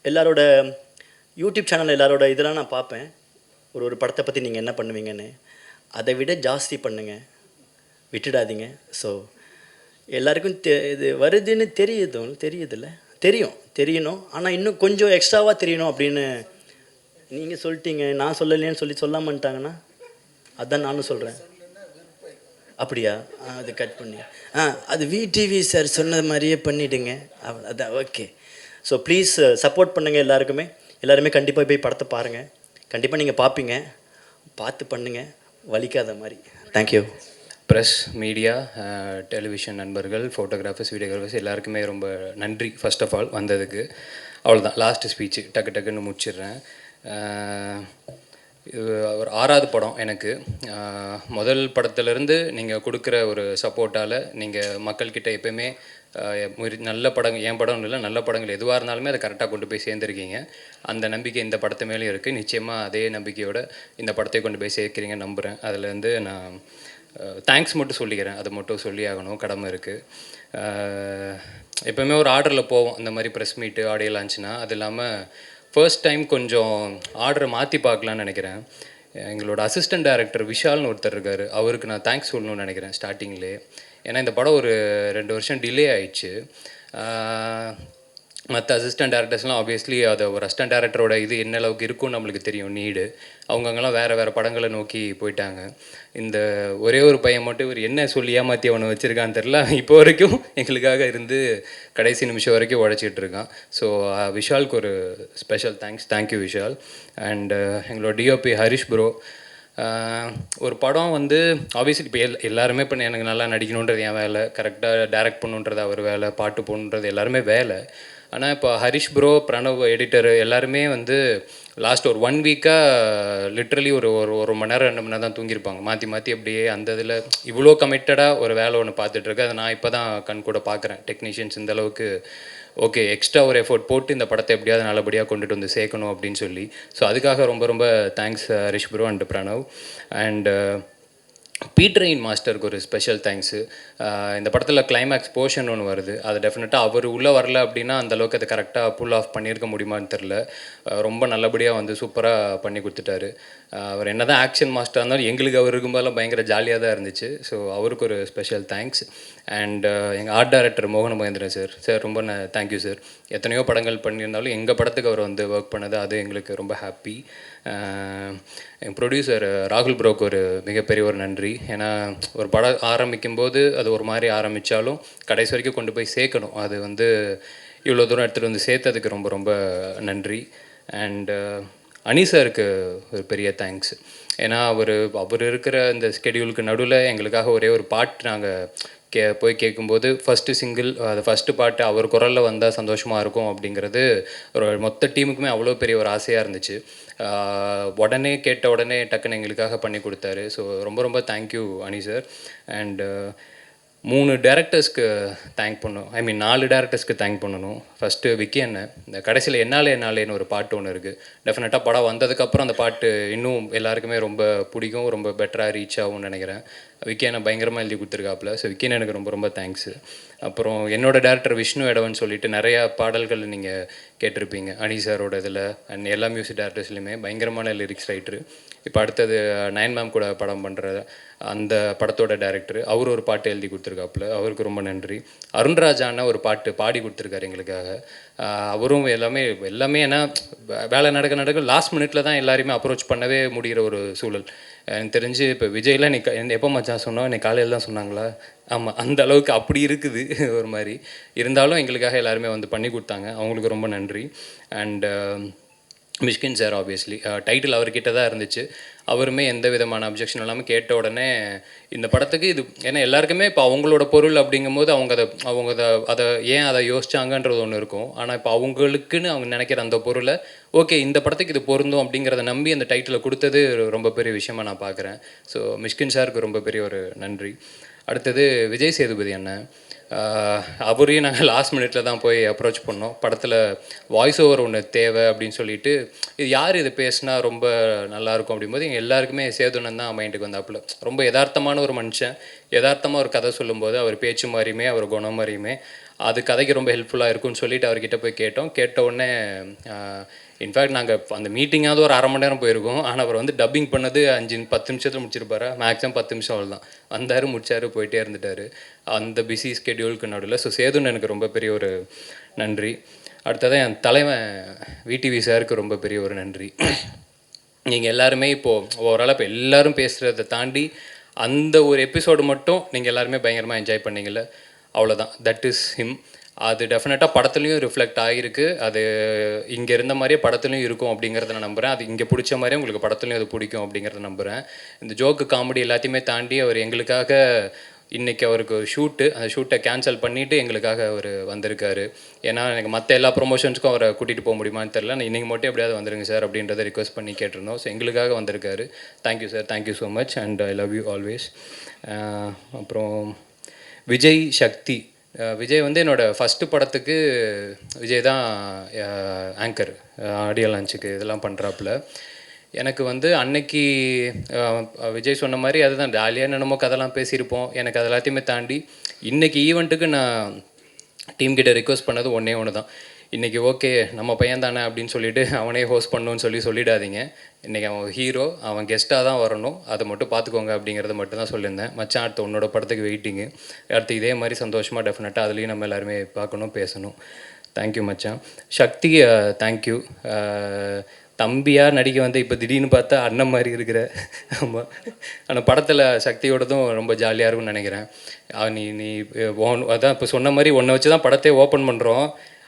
எல்லாரோட யூடியூப் சேனல் எல்லாரோட இதெல்லாம் நான் பார்ப்பேன். ஒரு படத்தை பற்றி நீங்கள் என்ன பண்ணுவீங்கன்னு. அதை விட ஜாஸ்தி பண்ணுங்கள், விட்டுடாதீங்க. ஸோ எல்லாருக்கும் இது வருதுன்னு தெரியுதில்ல, தெரியணும். ஆனால் இன்னும் கொஞ்சம் எக்ஸ்ட்ராவாக தெரியணும் அப்படின்னு நீங்கள் சொல்லிட்டீங்க. நான் சொல்லலைன்னு சொல்லாமட்டாங்கன்னா அதான் நானும் சொல்கிறேன். அப்படியா? அது கட் பண்ணி அது விடிவி சார் சொன்னது மாதிரியே பண்ணிவிடுங்க. அதான் ஓகே. ஸோ ப்ளீஸ் சப்போர்ட் பண்ணுங்கள் எல்லாருமே கண்டிப்பாக போய் படத்தை பாருங்கள். கண்டிப்பாக நீங்கள் பார்ப்பீங்க, பார்த்து பண்ணுங்கள், வலிக்காத மாதிரி. தேங்க்யூ. ப்ரெஸ், மீடியா, டெலிவிஷன் நண்பர்கள், ஃபோட்டோகிராஃபர்ஸ், வீடியோகிராஃபர்ஸ் எல்லாருக்குமே ரொம்ப நன்றி ஃபர்ஸ்ட் ஆஃப் ஆல் வந்ததுக்கு. அவ்வளோதான், லாஸ்ட்டு ஸ்பீச்சு டக்குன்னு முடிச்சிடுறேன். இது ஒரு 6வது படம் எனக்கு. முதல் படத்துலேருந்து நீங்கள் கொடுக்குற ஒரு சப்போர்ட்டால் நீங்கள் மக்கள்கிட்ட எப்போயுமே நல்ல படங்கள், என் படம் இல்லை, நல்ல படங்கள் எதுவாக இருந்தாலுமே அதை கரெக்டாக கொண்டு போய் சேர்ந்துருக்கீங்க. அந்த நம்பிக்கை இந்த படத்து மேலேயும் இருக்குது. நிச்சயமாக அதே நம்பிக்கையோட இந்த படத்தை கொண்டு போய் சேர்க்குறீங்க நம்புகிறேன். அதுலேருந்து நான் தேங்க்ஸ் மட்டும் சொல்லிக்கிறேன். அது மட்டும் சொல்லி ஆகணும், கடமை இருக்குது. எப்போவுமே ஒரு ஆர்டரில் போவோம் இந்த மாதிரி ப்ரெஸ் மீட்டு, ஆடியோ லான்ச்னா. அது இல்லாமல் ஃபர்ஸ்ட் டைம் கொஞ்சம் ஆர்டரை மாற்றி பார்க்கலான்னு நினைக்கிறேன். எங்களோட அசிஸ்டன்ட் டைரக்டர் விஷால்னு ஒருத்தர் இருக்கார், அவருக்கு நான் தேங்க்ஸ் சொல்லணும்னு நினைக்கிறேன் ஸ்டார்டிங்லேயே. ஏன்னா இந்த படம் ஒரு 2 வருஷம் டிலே ஆயிடுச்சு. மற்ற அசிஸ்டன்ட் டேரக்டர்ஸ்லாம் ஆப்வியஸ்லி அதை ஒரு அசிஸ்டன்ட் டேரக்டரோட இது என்ன அளவுக்கு இருக்கும்னு நம்மளுக்கு தெரியும், நீடு. அவங்கெல்லாம் வேறு படங்களை நோக்கி போயிட்டாங்க. இந்த ஒரே ஒரு பையன் மட்டும் இவர் என்ன சொல்லி ஏமாற்றி அவனை வச்சுருக்கான்னு தெரில, இப்போ வரைக்கும் எங்களுக்காக இருந்து கடைசி நிமிஷம் வரைக்கும் உழைச்சிட்டு இருக்கான். ஸோ விஷாலுக்கு ஒரு ஸ்பெஷல் தேங்க்யூ விஷால். அண்டு எங்களோட டிஓபி ஹரிஷ் ப்ரோ. ஒரு படம் வந்து ஆப்வியஸ்லி இப்போ எல்லாருமே இப்போ எனக்கு நல்லா நடிக்கணுன்றது என் வேலை, கரெக்டாக டைரக்ட் பண்ணுன்றது அவர் வேலை, பாட்டு போகணுன்றது எல்லாருமே வேலை. ஆனால் இப்போ ஹரிஷ் ப்ரோ, பிரணவ் எடிட்டர் எல்லாருமே வந்து லாஸ்ட் ஒரு 1 வீக்காக லிட்ரலி ஒரு மணி நேரம் 2 மணி நேரம் தான் தூங்கியிருப்பாங்க மாற்றி அப்படியே. அந்த இதில் இவ்வளோ கமிட்டடாக ஒரு வேலை ஒன்று பார்த்துட்ருக்கு. அதை நான் இப்போ தான் கண் கூட பார்க்குறேன். டெக்னீஷியன்ஸ் இந்தளவுக்கு ஓகே எக்ஸ்ட்ரா ஒரு எஃபோர்ட் போட்டு இந்த படத்தை எப்படியாவது நல்லபடியாக கொண்டுட்டு வந்து சேர்க்கணும் அப்படின்னு சொல்லி. ஸோ அதுக்காக ரொம்ப thanks Harish bro and Pranav. And Peter Hein மாஸ்டருக்கு ஒரு ஸ்பெஷல் தேங்க்ஸு. இந்த படத்தில் கிளைமேக்ஸ் போர்ஷன் ஒன்று வருது, அது டெஃபினட்டாக அவர் உள்ளே வரல அப்படின்னா அந்தளவுக்கு அதை கரெக்டாக புல் ஆஃப் பண்ணியிருக்க முடியுமான்னு தெரில. ரொம்ப நல்லபடியாக வந்து சூப்பராக பண்ணி கொடுத்துட்டாரு. அவர் என்ன தான் ஆக்ஷன் மாஸ்டராக இருந்தாலும் எங்களுக்கு அவர் இருக்கும்போதெல்லாம் பயங்கர ஜாலியாக தான் இருந்துச்சு. ஸோ அவருக்கு ஒரு ஸ்பெஷல் தேங்க்ஸ். அண்ட் எங்கள் ஆர்ட் டைரக்டர் மோகன மகேந்திரன் சார் ரொம்ப தேங்க்யூ சார். எத்தனையோ படங்கள் பண்ணியிருந்தாலும் எங்கள் படத்துக்கு அவர் வந்து ஒர்க் பண்ணது அது எங்களுக்கு ரொம்ப ஹாப்பி. எங்கள் ப்ரொடியூசர் ராகுல் ப்ரோக்கு ஒரு மிகப்பெரிய ஒரு நன்றி. ஏன்னா ஒரு படம் ஆரம்பிக்கும் போது அது ஒரு மாதிரி ஆரம்பித்தாலும் கடைசி வரைக்கும் கொண்டு போய் சேர்க்கணும். அது வந்து இவ்வளோ தூரம் எடுத்துகிட்டு வந்து சேர்த்ததுக்கு ரொம்ப ரொம்ப நன்றி. அண்டு அனி சாருக்கு ஒரு பெரிய தேங்க்ஸ். ஏன்னா அவர் இருக்கிற இந்த ஸ்கெடியூலுக்கு நடுவில் எங்களுக்காக ஒரே ஒரு பாட்டு நாங்கள் போய் கேட்கும்போது ஃபஸ்ட்டு சிங்கிள் அது ஃபஸ்ட்டு பாட்டு அவர் குரலில் வந்தால் சந்தோஷமாக இருக்கும் அப்படிங்கிறது ஒரு மொத்த டீமுக்குமே அவ்வளோ பெரிய ஒரு ஆசையாக இருந்துச்சு. உடனே கேட்ட உடனே டக்குன்னு எங்களுக்காக பண்ணி கொடுத்தாரு. ஸோ ரொம்ப ரொம்ப தேங்க்யூ அனி சார். அண்டு 3 டேரக்டர்ஸ்க்கு தேங்க் பண்ணணும். 4 டேரக்டர்ஸ்க்கு தேங்க் பண்ணணும். ஃபஸ்ட்டு விக்கி அண்ணன். இந்த கடைசியில் என்னாலேன்னு ஒரு பாட்டு ஒன்று இருக்குது. டெஃபினட்டாக படம் வந்ததுக்கப்புறம் அந்த பாட்டு இன்னும் எல்லாருக்குமே ரொம்ப பிடிக்கும், ரொம்ப பெட்டராக ரீச் ஆகும்னு நினைக்கிறேன். விக்கி அண்ணன் பயங்கரமாக எழுதி கொடுத்துருக்காப்புல. ஸோ விக்கி அண்ணனுக்கு ரொம்ப ரொம்ப தேங்க்ஸு. அப்புறம் என்னோடய டேரக்டர் விஷ்ணு எடவன் சொல்லிட்டு நிறையா பாடல்கள் நீங்கள் கேட்டிருப்பீங்க அனி சாரோட இதில் அண்ட் எல்லா மியூசிக் டேரக்டர்ஸ்லையுமே பயங்கரமான லிரிக்ஸ் ரைட்டரு. இப்போ அடுத்தது நயன் மேம் கூட படம் பண்ணுற அந்த படத்தோட டைரக்டர் அவர் ஒரு பாட்டு எழுதி கொடுத்துருக்காப்புல, அவருக்கு ரொம்ப நன்றி. அருண்ராஜான ஒரு பாட்டு பாடி கொடுத்துருக்காரு எங்களுக்காக. அவரும் எல்லாமே ஏன்னா வேலை நடக்க லாஸ்ட் மினிட்ல தான் எல்லாரையுமே அப்ரோச் பண்ணவே முடிகிற ஒரு சூழல். எனக்கு தெரிஞ்சு இப்போ விஜய்லாம் எப்போ மச்சான் சொன்னோம், இன்னைக்கு காலையில் தான் சொன்னாங்களா? ஆமாம், அந்த அளவுக்கு அப்படி இருக்குது ஒரு மாதிரி. இருந்தாலும் எங்களுக்காக எல்லாருமே வந்து பண்ணி கொடுத்தாங்க, அவங்களுக்கு ரொம்ப நன்றி. And Mysskin sir obviously title அவர்கிட்ட தான் இருந்துச்சு. அவருமே எந்த விதமான அப்ஜெக்ஷன் இல்லாமல் கேட்ட உடனே இந்த படத்துக்கு இது ஏன்னா எல்லாருக்குமே இப்போ அவங்களோட பொருள் அப்படிங்கும்போது அதை ஏன் அதை யோசிச்சாங்கன்றது ஒன்று இருக்கும். ஆனால் இப்போ அவங்களுக்குன்னு அவங்க நினைக்கிற அந்த பொருளை ஓகே இந்த படத்துக்கு இது பொருந்தும் அப்படிங்கிறத நம்பி அந்த டைட்டிலை கொடுத்தது ரொம்ப பெரிய விஷயமா நான் பார்க்குறேன். ஸோ மிஷ்கின் சாருக்கு ரொம்ப பெரிய ஒரு நன்றி. அடுத்தது விஜய் சேதுபதி அண்ணன். அவரையும் நாங்கள் லாஸ்ட் மினிட்ல தான் போய் அப்ரோச் பண்ணோம். படத்தில் வாய்ஸ் ஓவர் ஒன்று தேவை அப்படின்னு சொல்லிட்டு, இது யார் இது பேசினா ரொம்ப நல்லாயிருக்கும் அப்படிங்கும்போது எங்கள் எல்லாருக்குமே சேதுனன் தான் மைண்டுக்கு வந்தாப்புல. ரொம்ப யதார்த்தமான ஒரு மனுஷன், யதார்த்தமாக ஒரு கதை சொல்லும்போது அவர் பேச்சு மாதிரியுமே அவர் குணம் மாதிரியுமே அது கதைக்கு ரொம்ப ஹெல்ப்ஃபுல்லாக இருக்கும்னு சொல்லிட்டு அவர்கிட்ட போய் கேட்டோம். கேட்ட உடனே இன்ஃபேக்ட் நாங்கள் அந்த மீட்டிங்காவது ஒரு 1/2 மணி நேரம் போயிருக்கோம். ஆனால் அவர் வந்து டப்பிங் பண்ணது 5-10 நிமிஷத்தில் முடிச்சிருப்பாரா, மேக்ஸிமம் 10 நிமிஷம் அவ்வளோதான். வந்தார், முடிச்சார், போயிட்டே இருந்துட்டார் அந்த பிஸி ஸ்கெடியூலுக்கு நடுவில். ஸோ சேதுன்னு எனக்கு ரொம்ப பெரிய ஒரு நன்றி. அடுத்ததான் என் தலைவன் விடிவி சாருக்கு ரொம்ப பெரிய ஒரு நன்றி. நீங்கள் எல்லாருமே இப்போது ஓவராலாக இப்போ எல்லோரும் பேசுகிறத தாண்டி அந்த ஒரு எபிசோடு மட்டும் நீங்கள் எல்லாருமே பயங்கரமாக என்ஜாய் பண்ணீங்கல்ல, அவ்வளோதான். That is him. அது டெஃபினட்டாக படத்துலையும் ரிஃப்ளெக்ட் ஆகிருக்கு. அது இங்கே இருந்த மாதிரியே படத்துலையும் இருக்கும் அப்படிங்கிறத நான் நம்புகிறேன். அது இங்கே பிடிச்ச மாதிரியே உங்களுக்கு படத்துலையும் அது பிடிக்கும் அப்படிங்கிறத நம்புகிறேன். இந்த ஜோக்கு காமெடி எல்லாத்தையுமே தாண்டி அவர் எங்களுக்காக இன்றைக்கி அவருக்கு ஷூட்டு, அந்த ஷூட்டை கேன்சல் பண்ணிவிட்டு எங்களுக்காக அவர் வந்திருக்காரு. ஏன்னா எனக்கு மற்ற எல்லா ப்ரொமோஷன்ஸுக்கும் அவரை கூட்டிகிட்டு போக முடியுமான்னு தெரில. நான் இன்றைக்கி மட்டும் எப்படியாவது வந்துருங்க சார் அப்படின்றத ரிக்வெஸ்ட் பண்ணி கேட்டிருந்தோம். ஸோ எங்களுக்காக வந்திருக்காரு. Thank you sir, thank you so much and I love you always. அப்புறம் விஜய் சக்தி. விஜய் வந்து என்னோடய ஃபஸ்ட்டு படத்துக்கு விஜய் தான் ஆங்கர், ஆடியோ லான்ச்சுக்கு இதெல்லாம் பண்ணுறாப்புல. எனக்கு வந்து அன்னைக்கு விஜய் சொன்ன மாதிரி அதுதான் ஜாலியாக என்னென்னமோ கதைலாம் பேசியிருப்போம். எனக்கு அது எல்லாத்தையுமே தாண்டி இன்றைக்கி ஈவெண்ட்டுக்கு நான் டீம் கிட்ட ரிக்வெஸ்ட் பண்ணது ஒன்று தான். இன்றைக்கி ஓகே நம்ம பையன் தானே அப்படின்னு சொல்லிட்டு அவனே ஹோஸ்ட் பண்ணணுன்னு சொல்லிடாதீங்க. இன்றைக்கி அவன் ஹீரோ, அவன் கெஸ்ட்டாக தான் வரணும், அதை மட்டும் பார்த்துக்கோங்க அப்படிங்கிறத மட்டும் தான் சொல்லியிருந்தேன். மச்சான் அடுத்த உன்னோட படத்துக்கு வெயிட்டிங்கு. அடுத்து இதே மாதிரி சந்தோஷமாக டெஃபினட்டாக அதுலேயும் நம்ம எல்லாருமே பார்க்கணும், பேசணும். தேங்க்யூ மச்சான். சக்தி தேங்க்யூ. தம்பியாக நடிக்க வந்து இப்போ திடீர்னு பார்த்தா அண்ணன் மாதிரி இருக்கிற. ஆமாம், ஆனால் படத்தில் சக்தியோடதும் ரொம்ப ஜாலியாக இருக்கும்னு நினைக்கிறேன். நீ அதான் இப்போ சொன்ன மாதிரி ஒன்றை வச்சு தான் படத்தை ஓப்பன் பண்ணுறோம்.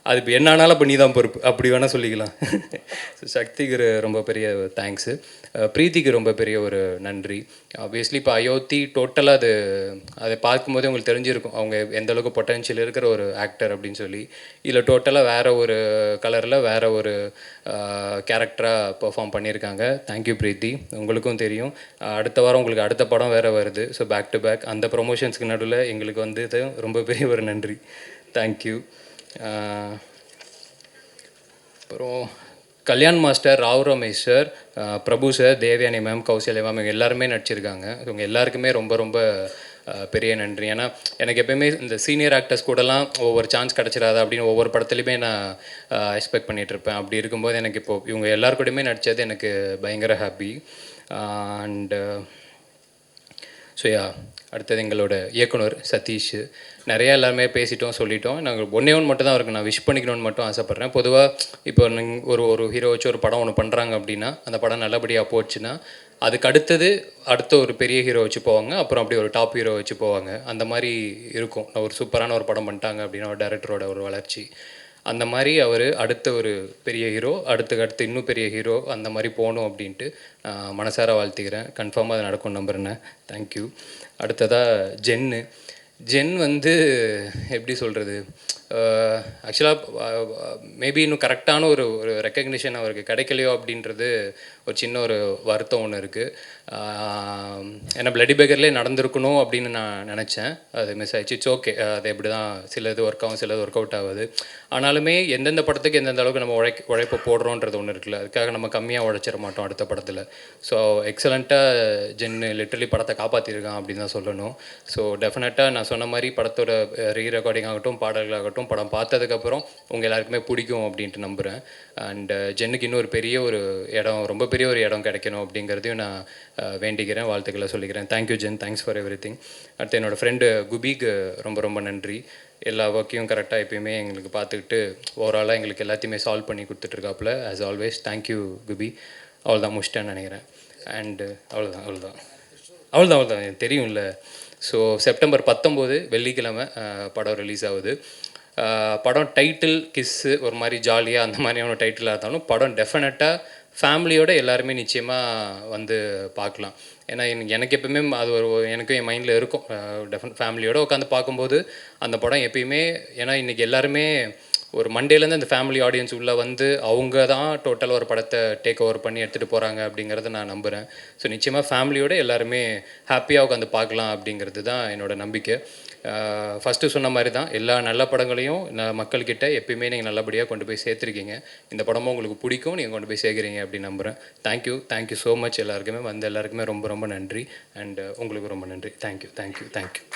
அது இப்போ என்ன ஆனாலும் இப்போ நீ தான் பொறுப்பு, அப்படி வேணால் சொல்லிக்கலாம். ஸோ சக்திக்கு ரொம்ப பெரிய தேங்க்ஸு. பிரீத்திக்கு ரொம்ப பெரிய ஒரு நன்றி. ஆப்வியஸ்லி இப்போ அயோத்தி டோட்டலாக அதை பார்க்கும்போதே உங்களுக்கு தெரிஞ்சிருக்கும் அவங்க எந்தளவுக்கு பொட்டென்ஷியல் இருக்கிற ஒரு ஆக்டர் அப்படின்னு சொல்லி. இதில் டோட்டலாக வேறு ஒரு கலரில் வேறு ஒரு கேரக்டராக பெர்ஃபார்ம் பண்ணியிருக்காங்க. தேங்க்யூ பிரீத்தி, உங்களுக்கும் தெரியும். அடுத்த வாரம் உங்களுக்கு அடுத்த படம் வேறு வருது. ஸோ பேக் டு பேக் அந்த ப்ரொமோஷன்ஸ்க்கு நடுவில் எங்களுக்கு வந்து ரொம்ப பெரிய ஒரு நன்றி. தேங்க்யூ. அப்புறம் Kalyan master, Rao Ramesh sir, Prabhu sir, Devayani ma'am, Kausalya ma'am, இவங்க எல்லாருமே நடிச்சிருக்காங்க. இவங்க எல்லாருக்குமே ரொம்ப ரொம்ப பெரிய நன்றி. ஏன்னா எனக்கு எப்பயுமே இந்த சீனியர் ஆக்டர்ஸ் கூடலாம் ஒவ்வொரு சான்ஸ் கிடச்சிடாது அப்படின்னு ஒவ்வொரு படத்துலையுமே நான் எக்ஸ்பெக்ட் பண்ணிகிட்ருப்பேன். அப்படி இருக்கும்போது எனக்கு இப்போது இவங்க எல்லார் கூடயுமே நடித்தது எனக்கு பயங்கர ஹாப்பி. அண்டு ஸோ அடுத்தது எங்களோட இயக்குனர் சதீஷ். நிறையா எல்லாருமே பேசிட்டோம், சொல்லிட்டோம். நாங்கள் ஒன்றே ஒன்று மட்டும் தான் அவருக்கு நான் விஷ் பண்ணிக்கணும்னு மட்டும் ஆசைப்பட்றேன். பொதுவாக இப்போ ஒரு ஹீரோ வச்சு ஒரு படம் ஒன்று பண்ணுறாங்க அப்படின்னா அந்த படம் நல்லபடியாக போச்சுன்னா அதுக்கு அடுத்த ஒரு பெரிய ஹீரோ வச்சு போவாங்க, அப்புறம் அப்படி ஒரு டாப் ஹீரோ வச்சு போவாங்க. அந்த மாதிரி இருக்கும். ஒரு சூப்பரான ஒரு படம் பண்ணிட்டாங்க அப்படின்னா ஒரு டைரக்டரோட ஒரு வளர்ச்சி அந்த மாதிரி அவர் அடுத்த ஒரு பெரிய ஹீரோ, அடுத்து இன்னும் பெரிய ஹீரோ அந்த மாதிரி போகணும் அப்படின்ட்டு மனசார வாழ்த்துக்கிறேன். கன்ஃபார்மாக அது நடக்கும் நம்புறேன். தேங்க்யூ. அடுத்ததாக ஜென் வந்து எப்படி சொல்கிறது, ஆக்சுவலாக மேபி இன்னும் கரெக்டான ஒரு ரெக்கக்னிஷன் அவருக்கு கிடைக்கலையோ அப்படின்றது ஒரு சின்ன ஒரு வருத்தம் ஒன்று இருக்குது. ஏன்னா பிளட்டி பேக்கர்லேயே நடந்திருக்கணும் அப்படின்னு நான் நினச்சேன். அது மிஸ் ஆயிடுச்சு. It's okay. அது எப்படி தான் சிலது ஒர்க் ஆகும், சிலது ஒர்க் அவுட் ஆகுது. ஆனாலுமே எந்தெந்த படத்துக்கு எந்தெந்த அளவுக்கு நம்ம உழைப்பை போடுறோன்றது ஒன்று இருக்குல்ல, அதுக்காக நம்ம கம்மியாக உழைச்சிட மாட்டோம் அடுத்த படத்தில். ஸோ எக்ஸலண்ட்டாக ஜென்னு லிட்டரலி படத்தை காப்பாற்றிருக்கான் அப்படின்னு தான் சொல்லணும். ஸோ டெஃபினட்டாக நான் சொன்ன மாதிரி படத்தோட ரீ ரெக்கார்டிங் ஆகட்டும், பாடல்களாகட்டும், படம் பார்த்ததுக்கப்புறம் உங்கள் எல்லாருக்குமே பிடிக்கும் அப்படின்ட்டு நம்புகிறேன். அண்டு ஜென்னுக்கு இன்னும் ஒரு ரொம்ப பெரிய ஒரு இடம் கிடைக்கணும் அப்படிங்கிறதையும் நான் வேண்டிக்கிறேன், வாழ்த்துக்களை சொல்லிக்கிறேன். Thank you Jen, thanks for everything. அடுத்து என்னோடய ஃப்ரெண்டு குபிக்கு ரொம்ப ரொம்ப நன்றி. எல்லா ஒர்க்கையும் கரெக்டாக எப்பயுமே எங்களுக்கு பார்த்துக்கிட்டு ஓவராலாக எங்களுக்கு எல்லாத்தையுமே சால்வ் பண்ணி கொடுத்துட்ருக்காப்புல. As always thank you குபி. அவ்வளோதான் முடிச்சிட்டேன்னு நினைக்கிறேன். அண்டு அவ்வளோதான் எனக்கு தெரியும்ல. ஸோ செப்டம்பர் 19 வெள்ளிக்கிழமை படம் ரிலீஸ் ஆகுது. படம் டைட்டில் கிஸ்ஸு ஒரு மாதிரி ஜாலியாக அந்த மாதிரியான டைட்டிலாக இருந்தாலும் படம் டெஃபினட்டாக ஃபேமிலியோட எல்லாருமே நிச்சயமாக வந்து பார்க்கலாம். ஏன்னா எனக்கு எப்பயுமே அது எனக்கும் என் மைண்டில் இருக்கும். ஃபேமிலியோடு உட்காந்து பார்க்கும்போது அந்த படம் எப்பயுமே, ஏன்னா இன்றைக்கி எல்லாருமே ஒரு மண்டேலேருந்து அந்த ஃபேமிலி ஆடியன்ஸ் உள்ளே வந்து அவங்க தான் டோட்டலாக ஒரு படத்தை டேக் ஓவர் பண்ணி எடுத்துகிட்டு போகிறாங்க அப்படிங்கிறத நான் நம்புகிறேன். ஸோ நிச்சயமாக ஃபேமிலியோடு எல்லாருமே ஹாப்பியாக உட்காந்து பார்க்கலாம் அப்படிங்கிறது தான் என்னோடய நம்பிக்கை. ஃபஸ்ட்டு சொன்ன மாதிரி தான் எல்லா நல்ல படங்களையும் மக்கள்கிட்ட எப்பயுமே நீங்கள் நல்லபடியாக கொண்டு போய் சேர்த்துருக்கீங்க. இந்த படமும் உங்களுக்கு பிடிக்கும், நீங்கள் கொண்டு போய் சேர்க்குறீங்க அப்படின்னு நம்புகிறேன். தேங்க்யூ ஸோ மச் எல்லாருக்குமே, எல்லாருக்குமே ரொம்ப ரொம்ப நன்றி. அண்ட் உங்களுக்கு ரொம்ப நன்றி. தேங்க்யூ.